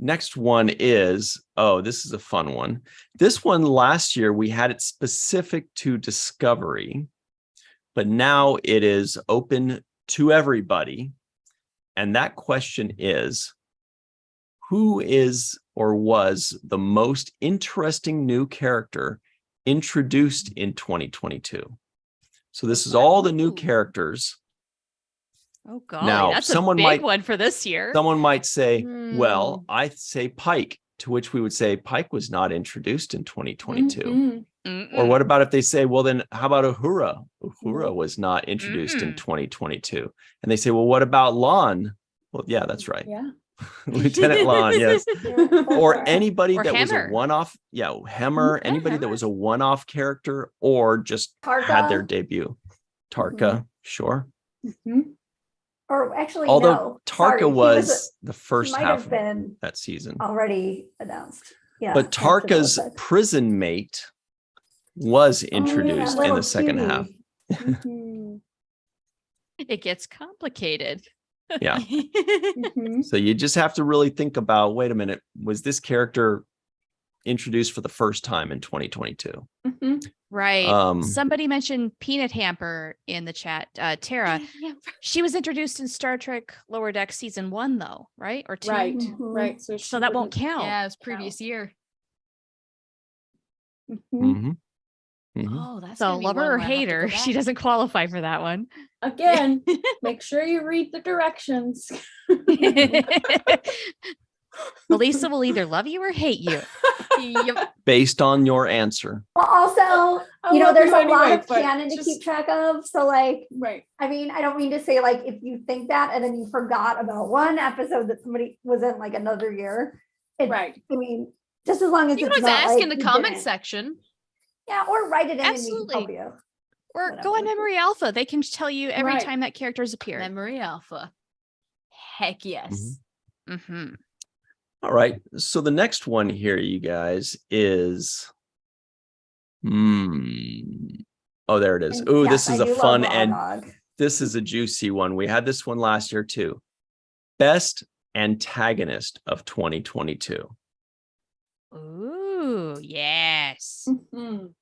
Next one is, this is a fun one. This one last year, we had it specific to Discovery, but now it is open to everybody. And that question is, who is or was the most interesting new character introduced in 2022? So this is all the new Ooh. characters. Oh golly, Now, that's someone a big might- one for this year. Someone might say, Hmm. well, I say Pike, to which we would say Pike was not introduced in 2022. Mhm. Or what about if they say, well, then how about Uhura? Uhura Nope. was not introduced in Mm-mm. 2022. And they say, well, what about Lon? Well, yeah, that's right. Yeah. Lieutenant Lon, yes. Or anybody Or that was a Hemmer. one-off. Yeah, Hemmer, Yeah, anybody that Hemmer. was a one-off character or just had their Tarka. debut. Tarka, sure. Mhm. Or actually, Although no. Tarka Sorry, he was the he first might half have of been that season. already announced. Yeah. But Tarka's prison mate was introduced in the second half. Mhm. It gets complicated. Yeah. Mhm. So you just have to really think about, wait a minute, was this character introduced for the first time in 2022? Mhm. Right. Somebody mentioned Peanut Hamper in the chat. Tara, she was introduced in Star Trek Lower Deck season 1, though, right? Or 2? Right. Mhm. Right. So she that won't wouldn't count. Yeah, it was previous year. count. Mhm. Mhm. Mhm. Oh, that's So gonna be lover one or where I have to go hater, she back. doesn't qualify for that one. Again, make sure you read the directions. Melissa will either love you or hate you. Yep. Based on your answer. Well, also, I you know, love there's you a lot anyway, of but canon to just- keep track of. So, like, Right. I mean, I don't mean to say like if you think that and then you forgot about one episode that somebody was in like another year. Right. I mean, just as long as You can it's always not ask like in the you comment didn't. section. Yeah, or write it in Absolutely. and we can help you. Or go on Whatever. Memory Alpha. They can tell you every Right. time that character's appeared. Memory Alpha. Heck yes. Mm-hmm. All right. So the next one here, you guys, is oh, there it is. And Oh, yes, this is I a do love fun Raw and Dog. this is a juicy one. We had this one last year too. Best antagonist of 2022. Ooh, yes. Mhm.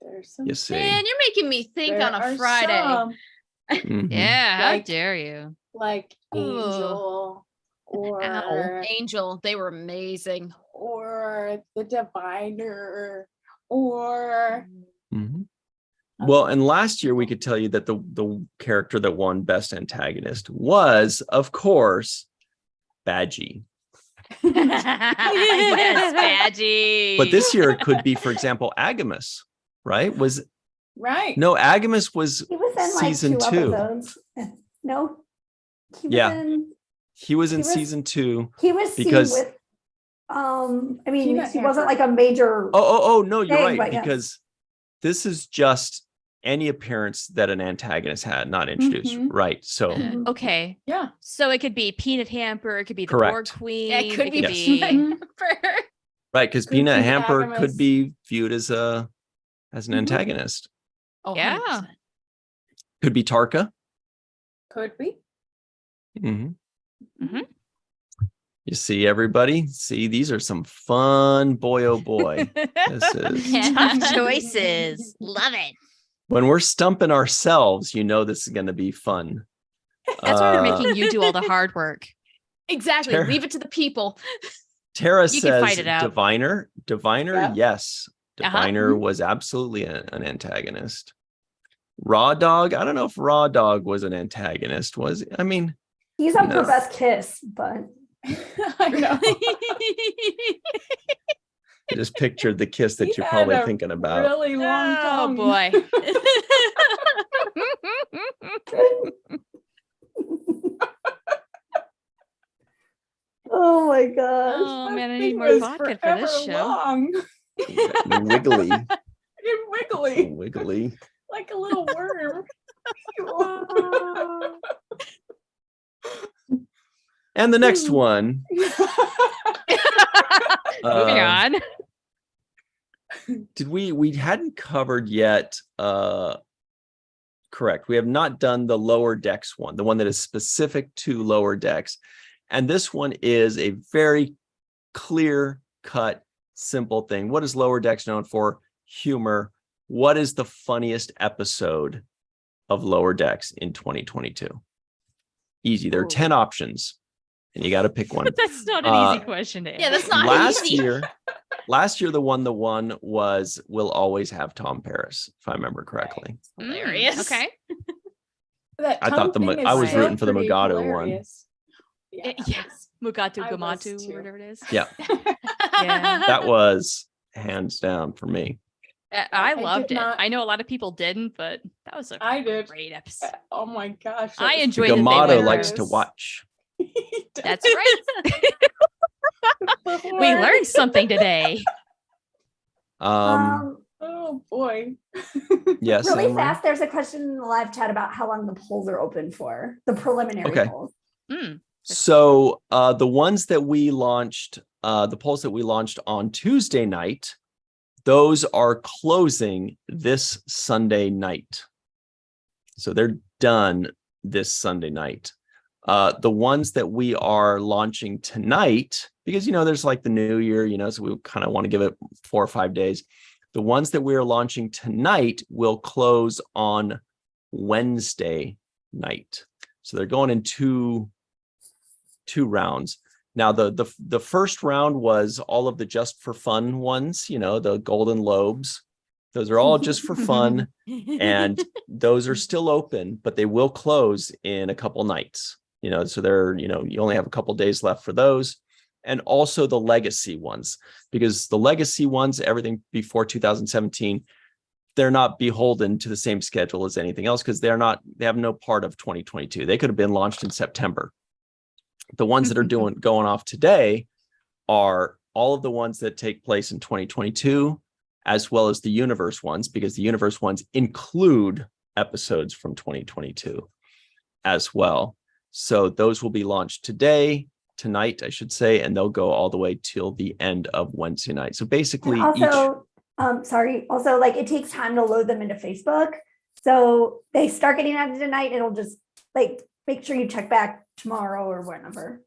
There's some. You see. Man, you're making me think there on a are Friday. some, Mhm. Yeah, how Like- dare you? like Angel or Angel, they were amazing. or the Diviner or Mhm. Well, and last year we could tell you that the character that won best antagonist was, of course, Badgie. Yes, Badgie. But this year it could be, for example, Agamus, right? Right. No, Agamus was He was in season like 2. episodes. No. He was Yeah. in, He was in He was- season 2. he was Because- seen with I mean, Peanut he wasn't Hamper. like a major Oh, no, you're thing, right. but yes. Because this is just any appearance that an antagonist had, not introduced. Mhm. Right. So Mhm. Okay. Yeah. So it could be Peanut Hamper. It could be the Correct. Borg Queen. Yeah, it could be Yes. Peanut Mhm. Hamper. right, because Could Peanut be Hamper Agamus. could be viewed as an Mhm. antagonist. Oh, Yeah. 100%. Could be Tarka. Could be. Mhm. Mhm. You see, everybody? See, these are some fun, boy, oh boy. This is Tough choices. Love it. when we're stumping ourselves, you know this is going to be fun. That's why we're Uh, making you do all the hard work. Exactly. Tara- Leave it to the people. Tara You can fight says it out. Diviner. Yeah. Yes. Uh-huh. Diviner was absolutely an antagonist. Raw Dog. I don't know if Raw Dog was an antagonist. Was I mean, he's up No. for best kiss, but I know. I just pictured the kiss that He you're had probably a thinking about. Really long Oh tongue. boy. oh my gosh. Oh man, I That need thing more was vodka for this forever show. Long. Wiggly. And wiggly, Wiggly. like a little worm. And the next one. Moving uh, on. Did we hadn't covered yet correct. We have not done the lower decks one, the one that is specific to lower decks. And this one is a very clear cut, simple thing. What is lower decks known for? Humor. What is the funniest episode of lower decks in 2022? Easy. There are 10 options and you got to pick one. That's not an easy question to answer. Yeah, that's not last easy. last year the one was We'll Always Have Tom Paris, if I remember correctly. Hilarious. Okay. That I thought tongue thing is I was still rooting for the pretty Mugatu one. hilarious. Yeah. Yes. Mugatu I was Gamatu, too. or whatever it is. Yeah. Yeah. That was hands down for me. I did loved it. not- I know a lot of people didn't, but that was a I did. great episode. Oh my gosh. I that was enjoyed it. Gamato Hilarious. likes to watch. That's right. We learned something today. Oh boy. Yes. really Anne-Marie? fast, there's a question in the live chat about how long the polls are open for, the preliminary Okay. polls. Mm. So the ones that we launched, the polls that we launched on Tuesday night, those are closing this Sunday night. So they're done this Sunday night. The ones that we are launching tonight, because, there's like the new year, so we kind of want to give it 4 or 5 days. The ones that we are launching tonight will close on Wednesday night. So they're going in two rounds. Now, the first round was all of the just for fun ones, the golden lobes. Those are all just for fun. And those are still open, but they will close in a couple nights. So they're, you only have a couple days left for those. And also the legacy ones, because the legacy ones, everything before 2017, they're not beholden to the same schedule as anything else, because they have no part of 2022. They could have been launched in September. The ones that are going off today are all of the ones that take place in 2022, as well as the universe ones, because the universe ones include episodes from 2022 as well. So those will be launched tonight, I should say, and they'll go all the way till the end of Wednesday night. So basically, And also, also like it takes time to load them into Facebook. So they start getting added tonight. It'll just like make sure you check back tomorrow or whenever.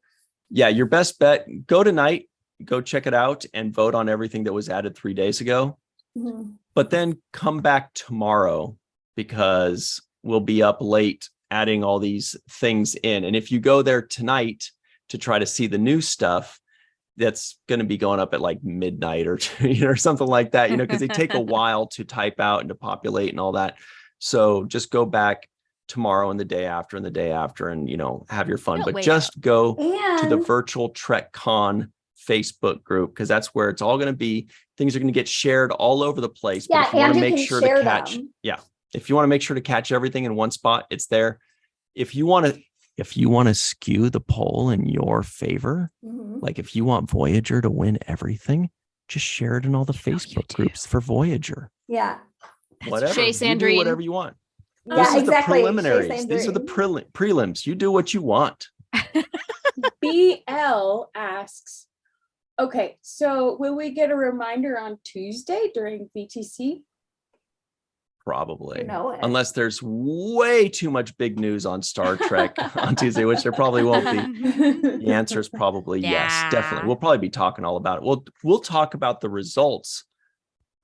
yeah, your best bet, go tonight, go check it out and vote on everything that was added 3 days ago. Mhm. But then come back tomorrow, because we'll be up late adding all these things in. And if you go there tonight to try to see the new stuff, that's going to be going up at like midnight or or something like that, because they take a while to type out and to populate and all that. So just go back tomorrow and the day after and the day after and, have your fun, Don't but wait just go to the And virtual TrekCon Facebook group, because that's where it's all going to be. Things are going to get shared all over the place. But yeah, if you want and to you make can sure to share catch, them. if you want to make sure to catch everything in one spot, it's there. If you want to skew the poll in your favor, Mhm. like if you want Voyager to win everything, just share it in all the You Facebook do. groups for Voyager. Yeah. Whatever. Shay You do Sandrine. whatever you want. Yeah, This is the exactly. Shay preliminaries. These are the prelims. You do what you want. BL asks, okay, so will we get a reminder on Tuesday during VTC? Probably. You know it. Unless there's way too much big news on Star Trek on Tuesday, which there probably won't be. The answer is probably yes, Yeah. definitely. We'll probably be talking all about it. We'll talk about the results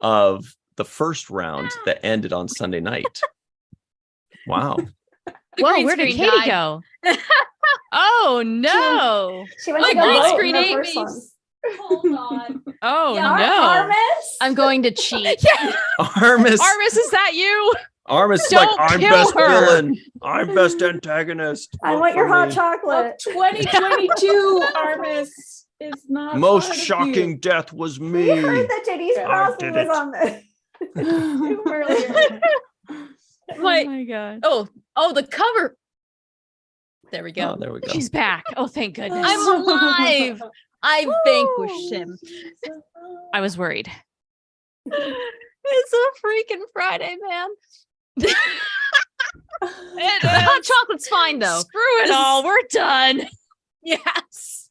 of the first round that ended on Sunday night. Wow. The Whoa, green where did screen Katie died. go? Oh no. She went My to go green vote in screen the ate first me. one. Hold on. Oh Yeah, no. Armis? I'm going to cheat. Armis Is that you? is like, Don't I'm kill best her." villain. I'm best antagonist. I Vote want your for hot me." chocolate. 2022 Armis is not Most part of shocking death was We me. heard that Denise I Crosby did was it. on this you. earlier. Oh My- my god. oh, the cover. There we go. Oh, there we go. She's back. Oh, thank goodness. I'm alive. I vanquished him. I was worried. It's a freaking Friday, man. Hot chocolate's fine though. Screw it all. We're done. Yes.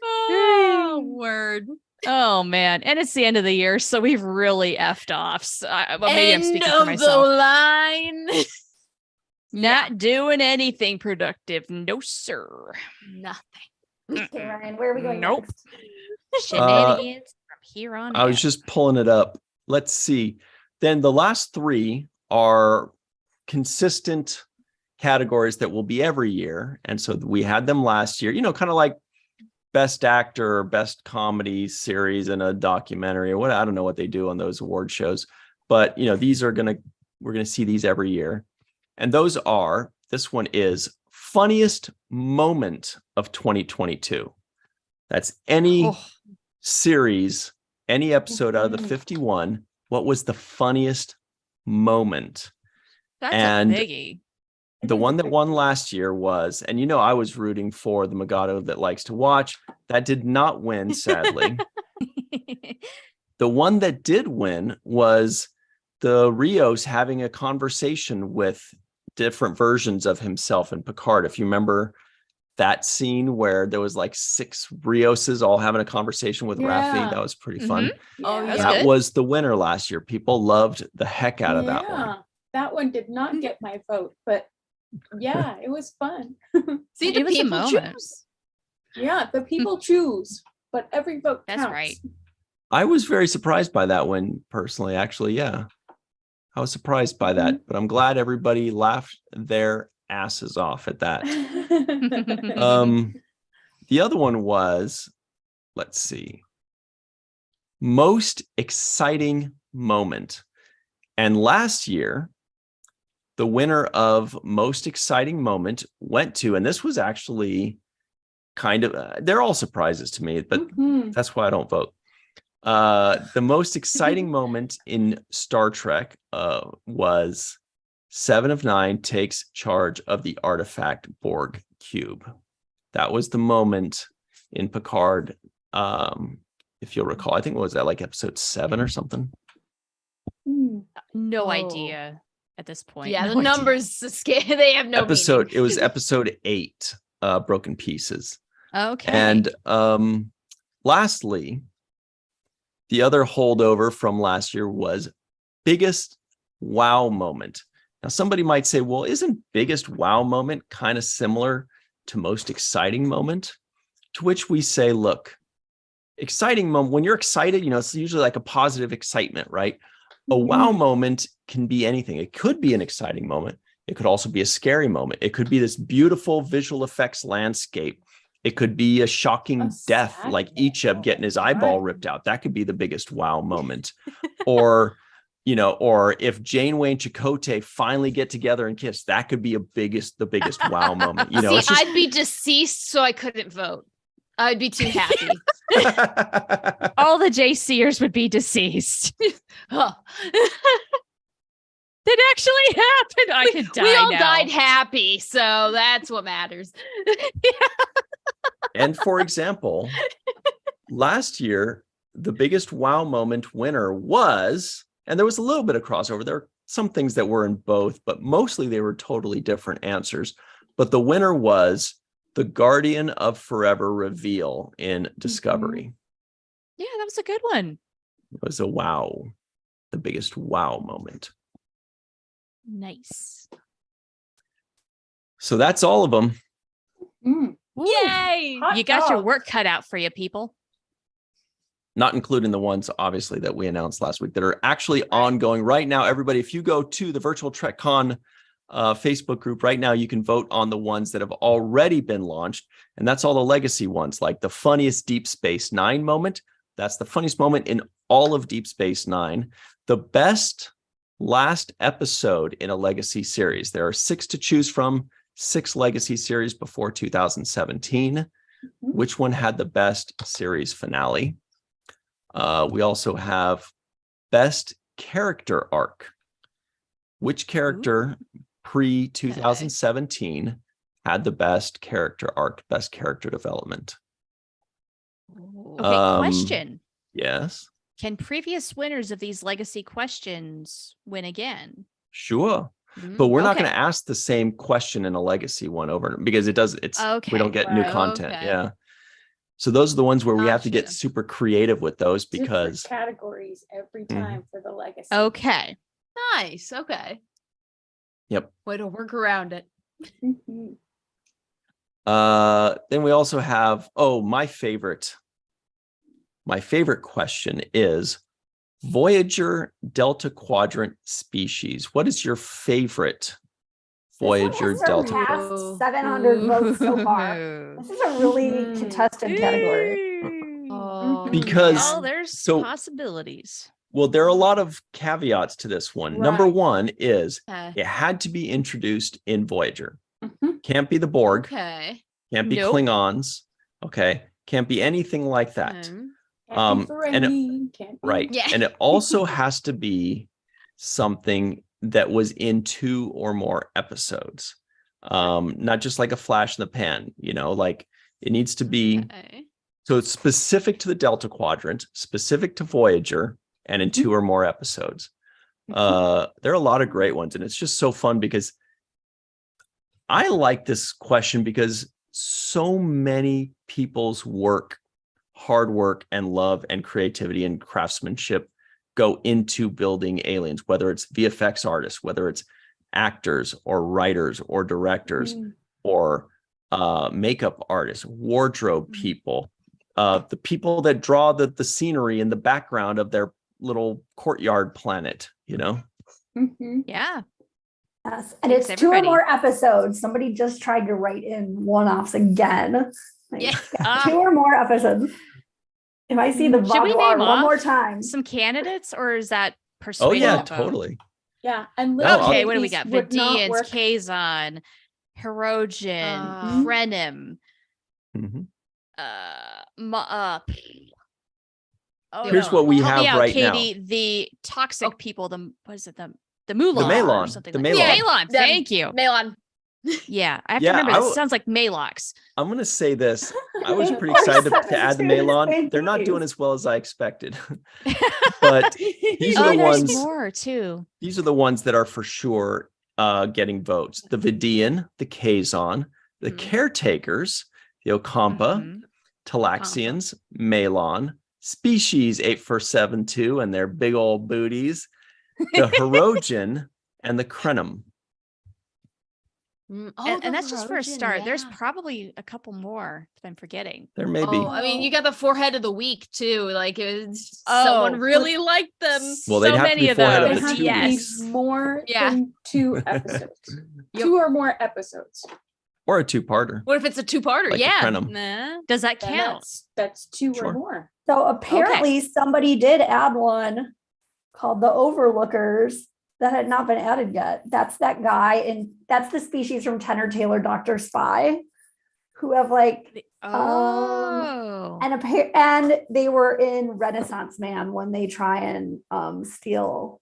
Oh, word. Oh man. And it's the end of the year, so we've really effed off. So maybe I'm speaking for The myself. line. Not doing anything productive. No, sir. Nothing. Okay, Ryan, where are we going Nope. next? Shenanigans from here on I was out. just pulling it up. Let's see. Then the last three are consistent categories that will be every year. And so we had them last year, kind of like best actor or best comedy series in a documentary or what. I don't know what they do on those award shows, but these are we're going to see these every year. And those are, this one is funniest moment of 2022. That's any series, any episode out of the 51. What was the funniest moment? That's and a biggie. The one that won last year was, and I was rooting for the Magato that likes to watch. That did not win, sadly. The one that did win was the Rios having a conversation with different versions of himself and Picard. If you remember that scene where there was like 6 Rioses all having a conversation with Yeah. Raffi, that was pretty fun. Oh, That's That good. was the winner last year. People loved the heck out of that one. That one did not get my vote, but yeah, it was fun. See, It the was a people moment. choose. Yeah, the people choose, but every vote That's counts. right. I was very surprised by that one personally, actually. Yeah. I was surprised by that, but I'm glad everybody laughed their asses off at that. The other one was, let's see, most exciting moment. And last year, the winner of most exciting moment went to, and this was actually kind of, they're all surprises to me, but Mhm. that's why I don't vote. The most exciting moment in Star Trek was 7 of 9 takes charge of the artifact Borg cube. That was the moment in Picard. If you'll recall, I think what was that, like episode 7 or something? Mm. No Oh. idea at this point. Yeah, No the idea. numbers scare. They have no Episode. meaning. It was episode 8, Broken Pieces. Okay. And lastly, the other holdover from last year was biggest wow moment. Now, somebody might say, well, isn't biggest wow moment kind of similar to most exciting moment? To which we say, look, exciting moment, when you're excited, it's usually like a positive excitement, right? A wow moment can be anything. It could be an exciting moment. It could also be a scary moment. It could be this beautiful visual effects landscape It could be a shocking A death, sad like moment. Icheb getting his eyeball Right. ripped out. That could be the biggest wow moment. Or, or if Janeway and Chakotay finally get together and kiss, that could be the biggest wow moment. See, it's just I'd be deceased, so I couldn't vote. I'd be too happy. All the JCers would be deceased. Huh. That actually happened. I could die We all now. died happy, so that's what matters. And for example, last year, the biggest wow moment winner was, and there was a little bit of crossover. There are some things that were in both, but mostly they were totally different answers. But the winner was the Guardian of Forever reveal in Discovery. Yeah, that was a good one. It was a wow, the biggest wow moment. Nice. So that's all of them. Mm. Yay! Hot You got your dog. work cut out for you, people. Not including the ones, obviously, that we announced last week that are actually ongoing right now. Everybody, if you go to the Virtual TrekCon Facebook group right now, you can vote on the ones that have already been launched. And that's all the legacy ones, like the funniest Deep Space Nine moment. That's the funniest moment in all of Deep Space Nine. The best last episode in a legacy series. There are 6 to choose from, 6 legacy series before 2017. Which one had the best series finale? We also have best character arc. Which character pre-2017 had the best character arc, best character development? Okay, question. Yes. Can previous winners of these legacy questions win again? Sure. But we're not going Okay. to ask the same question in a legacy one over because we Okay, don't get new right, content. okay. Yeah. So those are the ones where we have to get Gotcha. super creative with those Different because categories every time for the legacy. Okay. Nice. Okay. Yep. Way to work around it. Mhm. then we also have my favorite question is Voyager Delta Quadrant species. What is your favorite Voyager This one has Delta? surpassed 700 votes so far. This is a really contested category. Because there's so- possibilities. Well, there are a lot of caveats to this one. Number Right. one is Okay. it had to be introduced in Voyager. Mhm. Can't be the Borg. Okay. Can't be Nope. Klingons. Okay. Can't be anything like that. Can't be and it- Ferengi, can't be- Right. Yeah. And it also has to be something that was in 2 or more episodes. Not just like a flash in the pan, like it needs to be. Okay. So it's specific to the Delta Quadrant, specific to Voyager, and in 2 or more episodes. There are a lot of great ones, and it's just so fun because I like this question because so many people's hard work and love and creativity and craftsmanship go into building aliens, whether it's VFX artists, whether it's actors or writers or directors or makeup artists, wardrobe people, the people that draw the scenery in the background of their little courtyard planet, Mhm. Yeah. Yes. And Thanks, it's 2 or everybody. more episodes. Somebody just tried to write in one-offs again. Like, Yeah. yeah, 2 or more episodes. If I see the Should we voir name one more off time. some candidates, or is that Oh persuading? yeah, a vote? totally. Yeah. And No, Okay, I'll- what do we these got? would not Vidians, work. Kazon, Hirogen, Uh, Krenim, Mhm. Here's what we help have me out, right Katie. The toxic people, the Mulan, The or Malon, something the like Malon. Malon. Them. Thank you. Malon. Yeah, I have Yeah, to remember I this. w- Sounds like Malox. I'm going to say this. I was Of pretty course, excited that to add the was two Malon. same They're not doing things. as well as I expected. But these are Oh, the there's ones. more too. These are the ones that are for sure getting votes. The Vidian, the Kazon, the Mhm. Caretakers, the Okampa, Mhm. Talaxians, Malon, Species 8472 and their big old booties, the Hirogen, and the Krenim. And that's just for a start. There's probably a couple more that I'm forgetting. There may be. Oh, I mean, you got the forehead of the week too. Like Oh, someone really liked them. Well, they'd so have to many be of forehead of They those. the have 2 to Yes. be more Yeah. than 2 episodes. Yep. 2 or more episodes. Or a two-parter. What if it's a two-parter? Like the Yeah. Prenum. Nah. Does that Then count? that's two Sure. or more. So apparently somebody did add one called the Overlookers that had not been added yet. That's that guy, and that's the species from Tenor Taylor Dr. Spy, who have like Oh. and they were in Renaissance Man when they try and steal.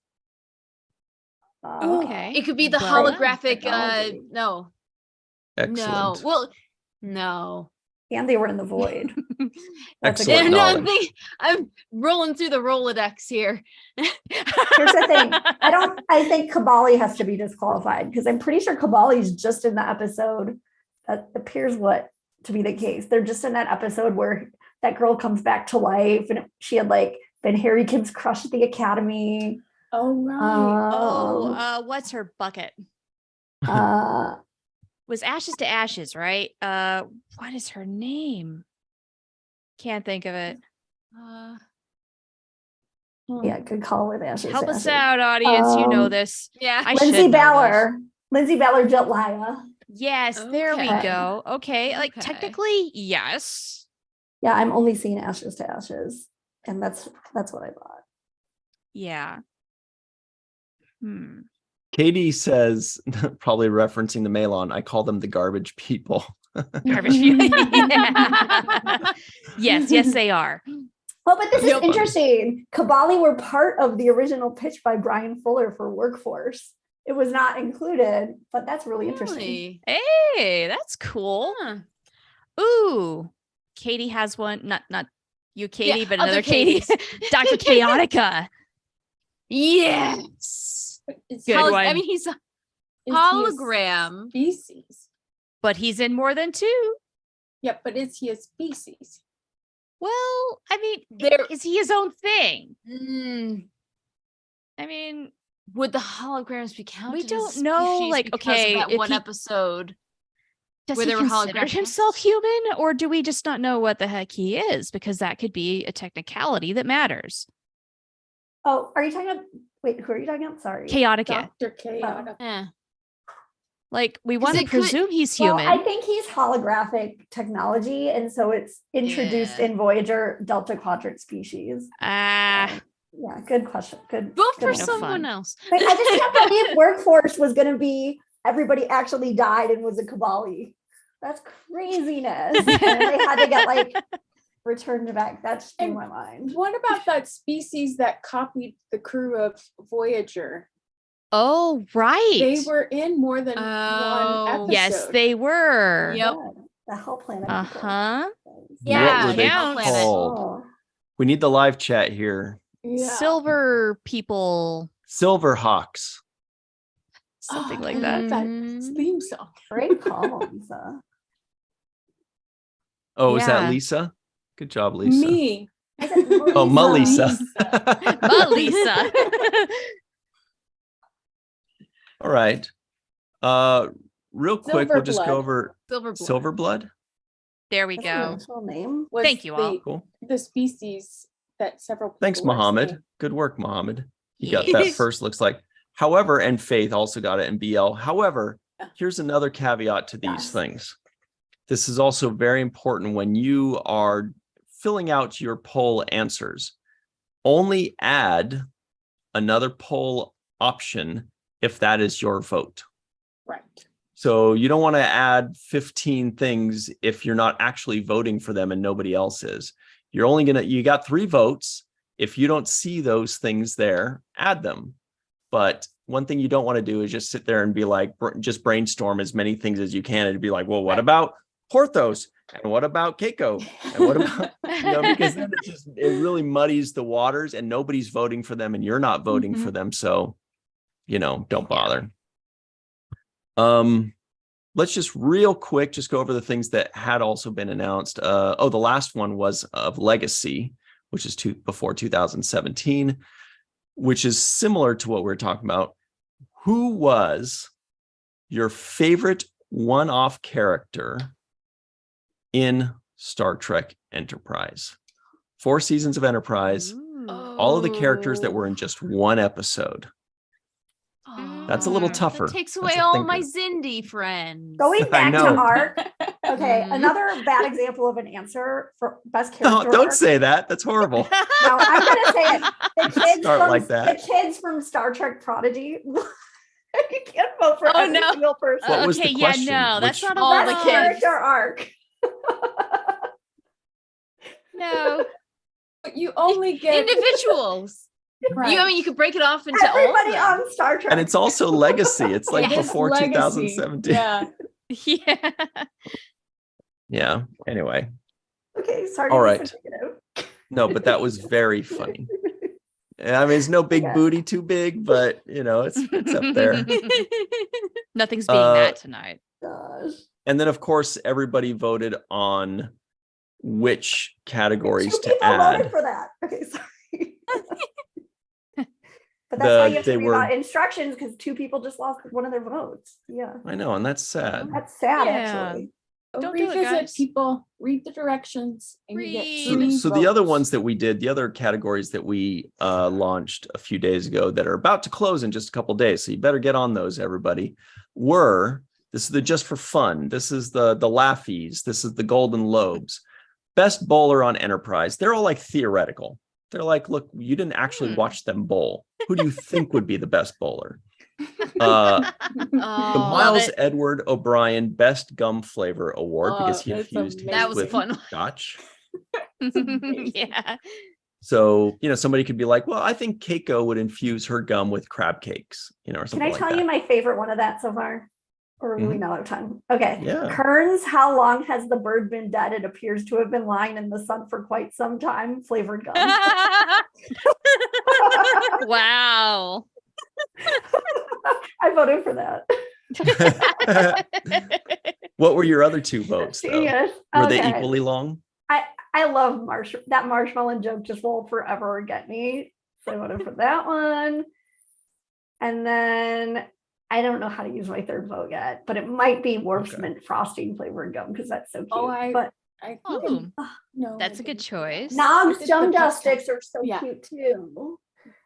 Okay. It could be the But- holographic. Technology. No. Excellent. No. Well, no. And they were in the void. That's a Excellent good- knowledge. I'm rolling through the Rolodex here. Here's the thing. I think Kabali has to be disqualified because I'm pretty sure Kabali's just in the episode. That appears to be the case. They're just in that episode where that girl comes back to life and she had like been Harry Kim's crush at the academy. Oh, right. What's her bucket? Uh, Was Ashes to Ashes, right? What is her name? Can't think of it. yeah, good call with Ashes. Help to us Ashes. out, audience. You know Um, this. Yeah. I should Lindsay know Ballard. Lindsay Ballard Jetlaya. Yes, there we Okay. go. Okay, like Okay. technically, yes. Yeah, I'm only seeing Ashes to Ashes. And that's what I thought. Yeah. Katie says, probably referencing the Malon, I call them the garbage people. Garbage. Yeah. Yes, they are. Oh, but this Yep. is interesting. Kabali were part of the original pitch by Brian Fuller for Workforce. It was not included, but that's really interesting. Really? Hey, that's cool. Huh. Ooh, Katie has one. Not you, Katie, but other another Katie. Katies. Dr. Chaotica. Yes. Good I one. mean, he's a Is he a hologram. species. But he's in more than two. Yep, but is he a species? Well, I mean, There- is he his own thing? Mm, I mean, would the holograms be counted? don't as know, species like, because okay, of that if one he- episode. does Where he there were consider holographic himself masks? human, or do we just not know what the heck he is? Because that could be a technicality that matters. Oh, are you talking about? Wait, who are you talking about? Sorry. Chaotica. Dr. Chaotic. Eh. Like, we want to it could- presume he's Well, human. I think he's holographic technology, and so it's introduced Yeah. in Voyager Delta Quadrant species. Ah, Yeah, good question. Good. Vote good for one. someone fun. else. Like, I just can't believe Workforce was going to be everybody actually died and was a Kabali. That's craziness. And they had to get like returned back. That just blew And my mind. What about that species that copied the crew of Voyager? oh, right. They were in more than Oh, one episode. Yes, they were. Yep. Yeah, the Hell Planet. Uh people. huh. Yeah, what were they Hell Planet. called? Oh, We need the live chat here. Yeah. Silver people, Silver Hawks. something Oh, like I that. love that Mhm. theme song. great call, Lisa. Oh, is Yeah. that Lisa? Good job, Lisa. Me. Is it Oh, Melissa? Melissa. Melissa. All right. Real quick, we'll just go Silverblood. over Silver. Silverblood. There we That's an go. actual name. Was Thank you all. Cool. The species that several people Thanks, were Mohammed. saying. Good work, Mohammed. You got that Yes. first, looks like. However, and Faith also got it in BL. However, here's another caveat to these Yes. things. This is also very important when you are filling out your poll answers. Only add another poll option if that is your vote. Right. So you don't want to add 15 things if you're not actually voting for them and nobody else is. You're only you got 3 votes. If you don't see those things there, add them. But one thing you don't want to do is just sit there and be like, just brainstorm as many things as you can and be like, well, what Right. about Porthos? And what about Keiko? And what about, because then it really muddies the waters and nobody's voting for them and you're not voting for them. So, don't bother. Let's just real quick, just go over the things that had also been announced. The last one was of Legacy, which is before 2017, which is similar to what we're talking about. Who was your favorite one-off character in Star Trek Enterprise? 4 seasons of Enterprise, all of the characters that were in just one episode. That's a little Mm. tougher. That takes That's away a all thinker. my Zindi friends. Going I back to know. arc. Okay, Mm. another bad example of an answer for best character. Don't arc. say that. That's horrible. No, I'm gonna say it. The kids Start from like that. the kids from Star Trek Prodigy. You can't vote for Oh, every no. single person. What was the Okay, question? no, that's Which- not All all the Best kids. character arc. No. But you only get Individuals. right. I mean, you could break it off into Everybody all of them. on Star Trek. And it's also legacy. It's like It is before legacy. 2017. Yeah. Yeah. Yeah. Anyway. okay. Sorry. All to be right. so negative. No, but that was very funny. I mean, it's no big Okay. booty too big, but it's up there. Nothing's being Uh, that tonight. Gosh. And then of course everybody voted on which categories Two to people voted add. for that. Okay, sorry. But that's why you have to they read were- about instructions because two people just lost one of their votes. Yeah. I know, and that's sad. That's sad Yeah. actually. Don't do it, Revisit, guys. people. Read the directions, and you get Read. so many So the other votes. ones that we did, the other categories that we launched a few days ago that are about to close in just a couple days, so you better get on those, everybody, were, this is the just for fun, this is the LLAPys, this is the Golden Lobes, best bowler on Enterprise. They're all like theoretical. They're like, look, you didn't actually watch them bowl. Who do you think would be the best bowler? The Oh, Miles Edward O'Brien Best Gum Flavor Award because he that's infused his that was a with fun one. Scotch. Yeah. So, somebody could be like, well, I think Keiko would infuse her gum with crab cakes, or Can something I like tell that. you my favorite one of that so far? Or do we Mhm. not have time? Okay. Yeah. Kearns, how long has the bird been dead? It appears to have been lying in the sun for quite some time. Flavored gum. Wow. I voted for that. What were your other two votes, though? Genius. Were they Okay. equally long? I love that marshmallow joke just will forever get me. So I voted for that one. And then I don't know how to use my third vote yet, but it might be Worf's Okay. mint frosting flavored gum because that's so cute. Oh, I- but I Oh, couldn't- no, that's I a good didn't. choice. Nog's It's Jum the Dust pepper. sticks are so Yeah. cute too.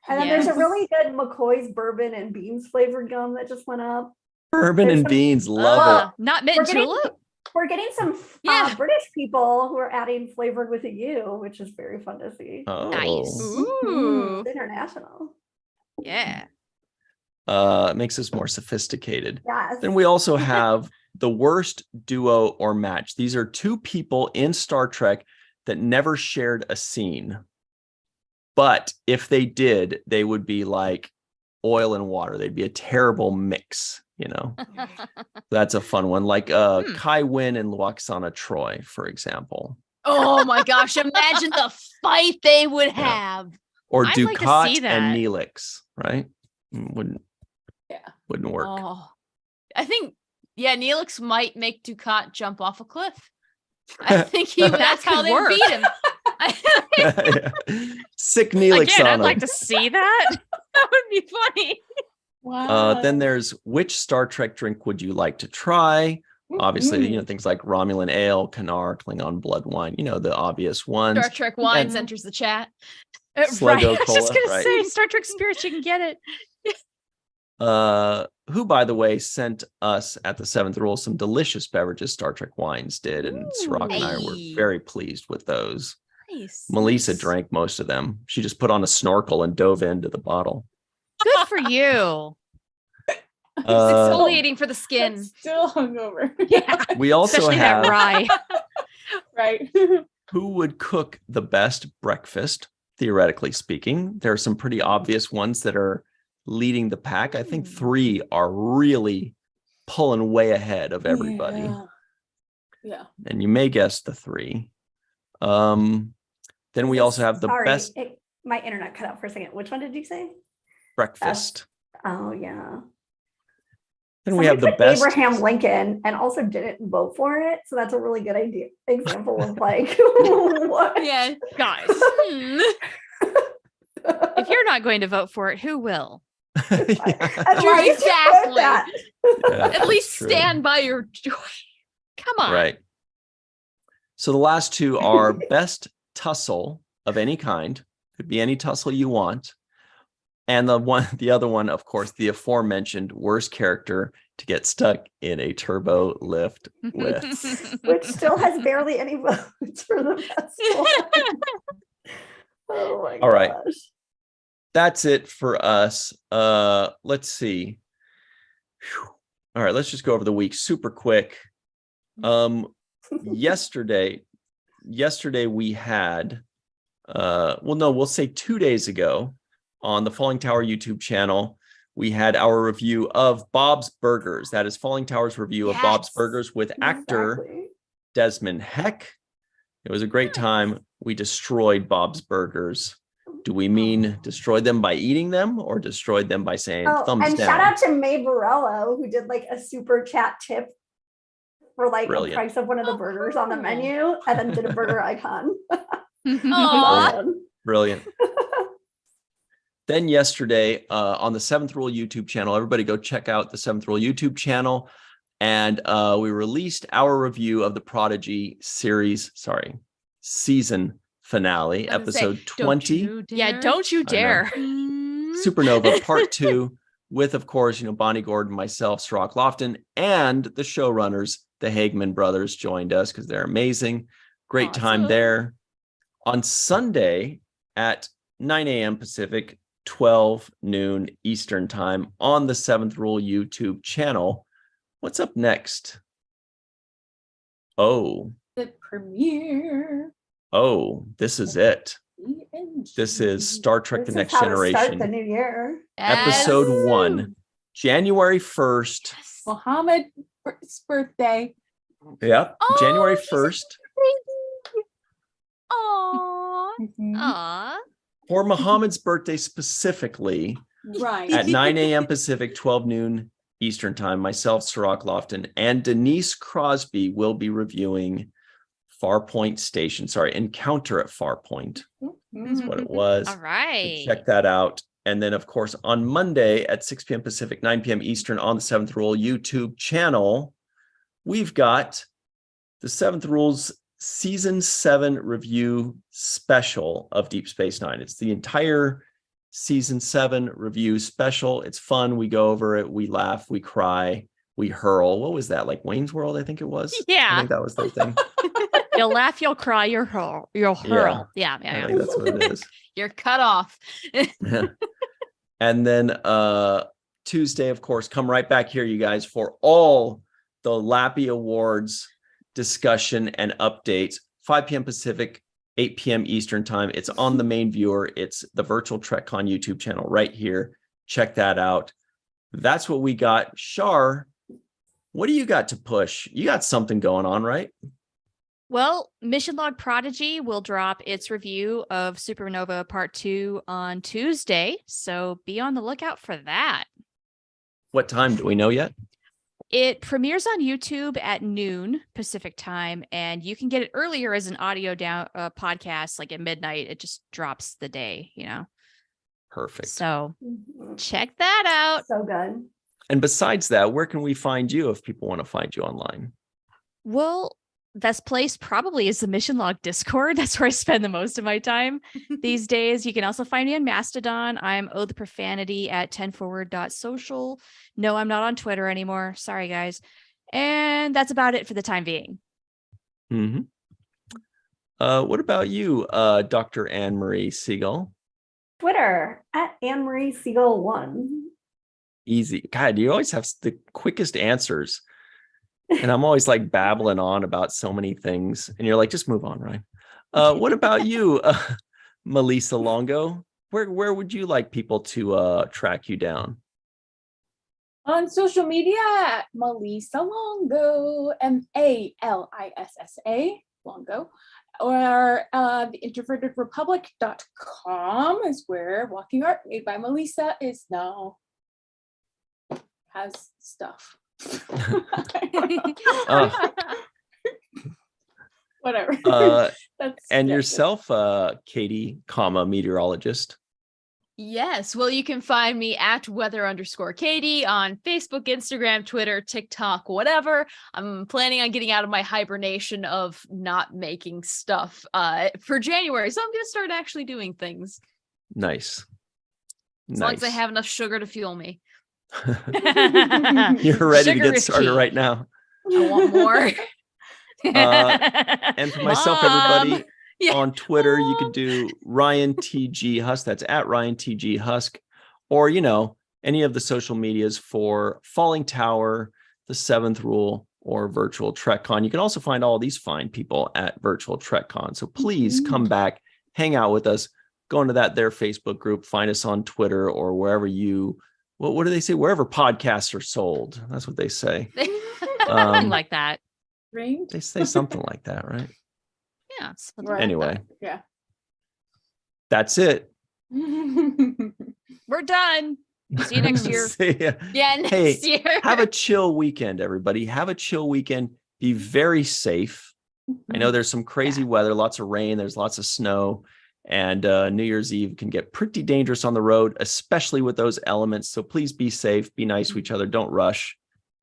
And then there's a Yes. really good McCoy's bourbon and beans flavored gum that just went up. Bourbon There's and some- beans, love it. Not mint We're getting- julep. We're getting some Yeah. British people who are adding flavored with a U, which is very fun to see. Oh. Nice. Ooh. It's international. Yeah. It makes us more sophisticated. Yes. Then we also have the worst duo or match. These are two people in Star Trek that never shared a scene. But if they did, they would be like oil and water. They'd be a terrible mix, That's a fun one. Like Kai Wynn and Luoxana Troy, for example. Oh my gosh, imagine the fight they would have. Or I'd like to Ducat see and that. Neelix, right? Wouldn't work. Oh, I think, Neelix might make Ducat jump off a cliff. I think that's how could they work. beat him. Sick Neelix Again, on I'd him. like to see that. That would be funny. Wow. Then there's which Star Trek drink would you like to try? Obviously, things like Romulan ale, Kanar, Klingon blood wine, the obvious ones. Star Trek Wines And- enters the chat. Right. Sluggo I was just Cola, gonna right. say Star Trek Spirits, you can get it. Who, by the way, sent us at the Seventh Rule some delicious beverages Star Trek Wines did, and Sirach and I were Hey. very pleased with those. Nice. Melissa drank most of them. She just put on a snorkel and dove into the bottle. Good for you. Exfoliating for the I'm skin. still hungover. Yeah. We also Especially have that rye. Right. who would cook the best breakfast, theoretically speaking. There are some pretty obvious ones that are leading the pack. I think 3 are really pulling way ahead of everybody. Yeah. And you may guess the 3. Then we also have the Sorry, best my internet cut out for a second. Which one did you say? breakfast. Oh yeah. Then we have the Somebody put best. Abraham Lincoln and also didn't vote for it. So that's a really good example of like what? Yeah. Guys, Hmm. if you're not going to vote for it, who will? Yeah, At least you put Exactly. that. yeah, At that's least true. stand by your joy. Come on. Right. So the last 2 are best tussle of any kind. Could be any tussle you want. And the other one, of course, the aforementioned worst character to get stuck in a turbo lift with. Which still has barely any votes for the best one. Oh my All right. gosh. That's it for us. Let's see. Whew. All right, let's just go over the week super quick. Yesterday we had we'll say 2 days ago on the Falling Tower YouTube channel, we had our review of Bob's Burgers. That is Falling Tower's review of Bob's Burgers with actor Exactly. Desmond Heck. It was a great time. We destroyed Bob's Burgers. Do we mean destroyed them by eating them or destroyed them by saying thumbs and down? shout out to May Borello, who did like a super chat tip for like Brilliant. the price of one of the burgers on the menu, and then did a burger icon. Aw. Brilliant. Then yesterday on the Seventh Rule YouTube channel, everybody go check out the Seventh Rule YouTube channel. And we released our review of the Prodigy season finale, I was gonna episode say, 20. Don't you dare. Supernova Part 2 with, of course, Bonnie Gordon, myself, Sirach Lofton, and the showrunners, the Hagman brothers, joined us because they're amazing. Great time Awesome. there. On Sunday at 9 a.m. Pacific, 12 noon Eastern time on the Seventh Rule YouTube channel. What's up next? Oh, The premiere. this is it. This is Star Trek: This The is Next how to start Generation. the new year. Episode 1, January 1st. Mohammed's birthday. Yep, Oh, January she's a 1st. Aww. Mhm. Aww. For Muhammad's birthday specifically, Right. at 9 a.m. Pacific, 12 noon Eastern time, myself, Sirach Lofton, and Denise Crosby will be reviewing Encounter at Farpoint. That's what it was. All right. So check that out. And then, of course, on Monday at 6 p.m. Pacific, 9 p.m. Eastern on the Seventh Rule YouTube channel, we've got the Seventh Rule's Season 7 review special of Deep Space Nine. It's the entire Season 7 review special. It's fun. We go over it. We laugh. We cry. We hurl. What was that? Like Wayne's World, I think it was. I Yeah. think that was the thing. You'll laugh, you'll cry, you'll hurl. You'll hurl. Yeah. I think that's what it is. You're cut off. And then Tuesday, of course, come right back here, you guys, for all the LLAPy Awards discussion and updates. 5 p.m. Pacific, 8 p.m. Eastern time. It's on the main viewer. It's the Virtual TrekCon YouTube channel right here. Check that out. That's what we got. Shar, what do you got to push? You got something going on, right? Well, Mission Log Prodigy will drop its review of Supernova Part 2 on Tuesday, so be on the lookout for that. What time do we know yet? It premieres on YouTube at noon Pacific time, and you can get it earlier as an audio podcast, like at midnight. It just drops the day, Perfect. So Mhm. check that out. So good. And besides that, where can we find you if people want to find you online? Well, best place probably is the Mission Log Discord. That's where I spend the most of my time these days. You can also find me on Mastodon. I'm the Profanity at 10forward.social. No, I'm not on Twitter anymore. Sorry, guys. And that's about it for the time being. Mm-hmm. What about you, Dr. Anne-Marie Siegel? Twitter at Anne-Marie Siegel 1. Easy. God, you always have the quickest answers. And I'm always like babbling on about so many things. And you're like, just move on, right? What about you, Melissa Longo? Where would you like people to track you down? On social media at Melissa Longo, Malissa Longo, or the introvertedrepublic.com is where Walking Art Made by Melissa is now has stuff. Whatever. And yourself, Katie, meteorologist. Yes. Well, you can find me at weather_Katie on Facebook, Instagram, Twitter, TikTok, whatever. I'm planning on getting out of my hibernation of not making stuff for January. So I'm going to start actually doing things. Nice. As long as I Nice. have enough sugar to fuel me. You're ready Sugar to get is started key. right now. I want more. And for myself, Mom. everybody, Yeah. on Twitter, you could do Ryan TG Husk. That's at Ryan TG Husk, or any of the social medias for Falling Tower, the Seventh Rule, or Virtual TrekCon. You can also find all these fine people at Virtual TrekCon. So please come back, hang out with us, go into their Facebook group, find us on Twitter or wherever what do they say? Wherever podcasts are sold. That's what they say. Something like that. Right? They say something like that, right? Yeah. something Right. like Anyway, Yeah. that's it. We're done. See you next year. See ya. Yeah, next Hey, year. have a chill weekend, everybody. Have a chill weekend. Be very safe. I know there's some crazy weather, lots of rain, there's lots of snow, and New Year's Eve can get pretty dangerous on the road, especially with those elements. So please be safe, be nice to each other, don't rush.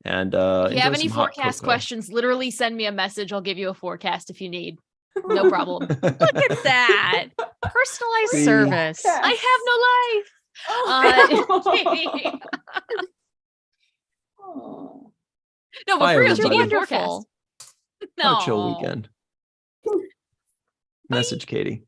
And If you have enjoy any some hot forecast cocoa. questions, literally send me a message. I'll give you a forecast if you need. No problem. Look at that. Personalized See? service. I have no life. Oh. No, but Bye, for real, do you everybody. need a forecast? Wonderful. Have a chill No. weekend. Message Katie.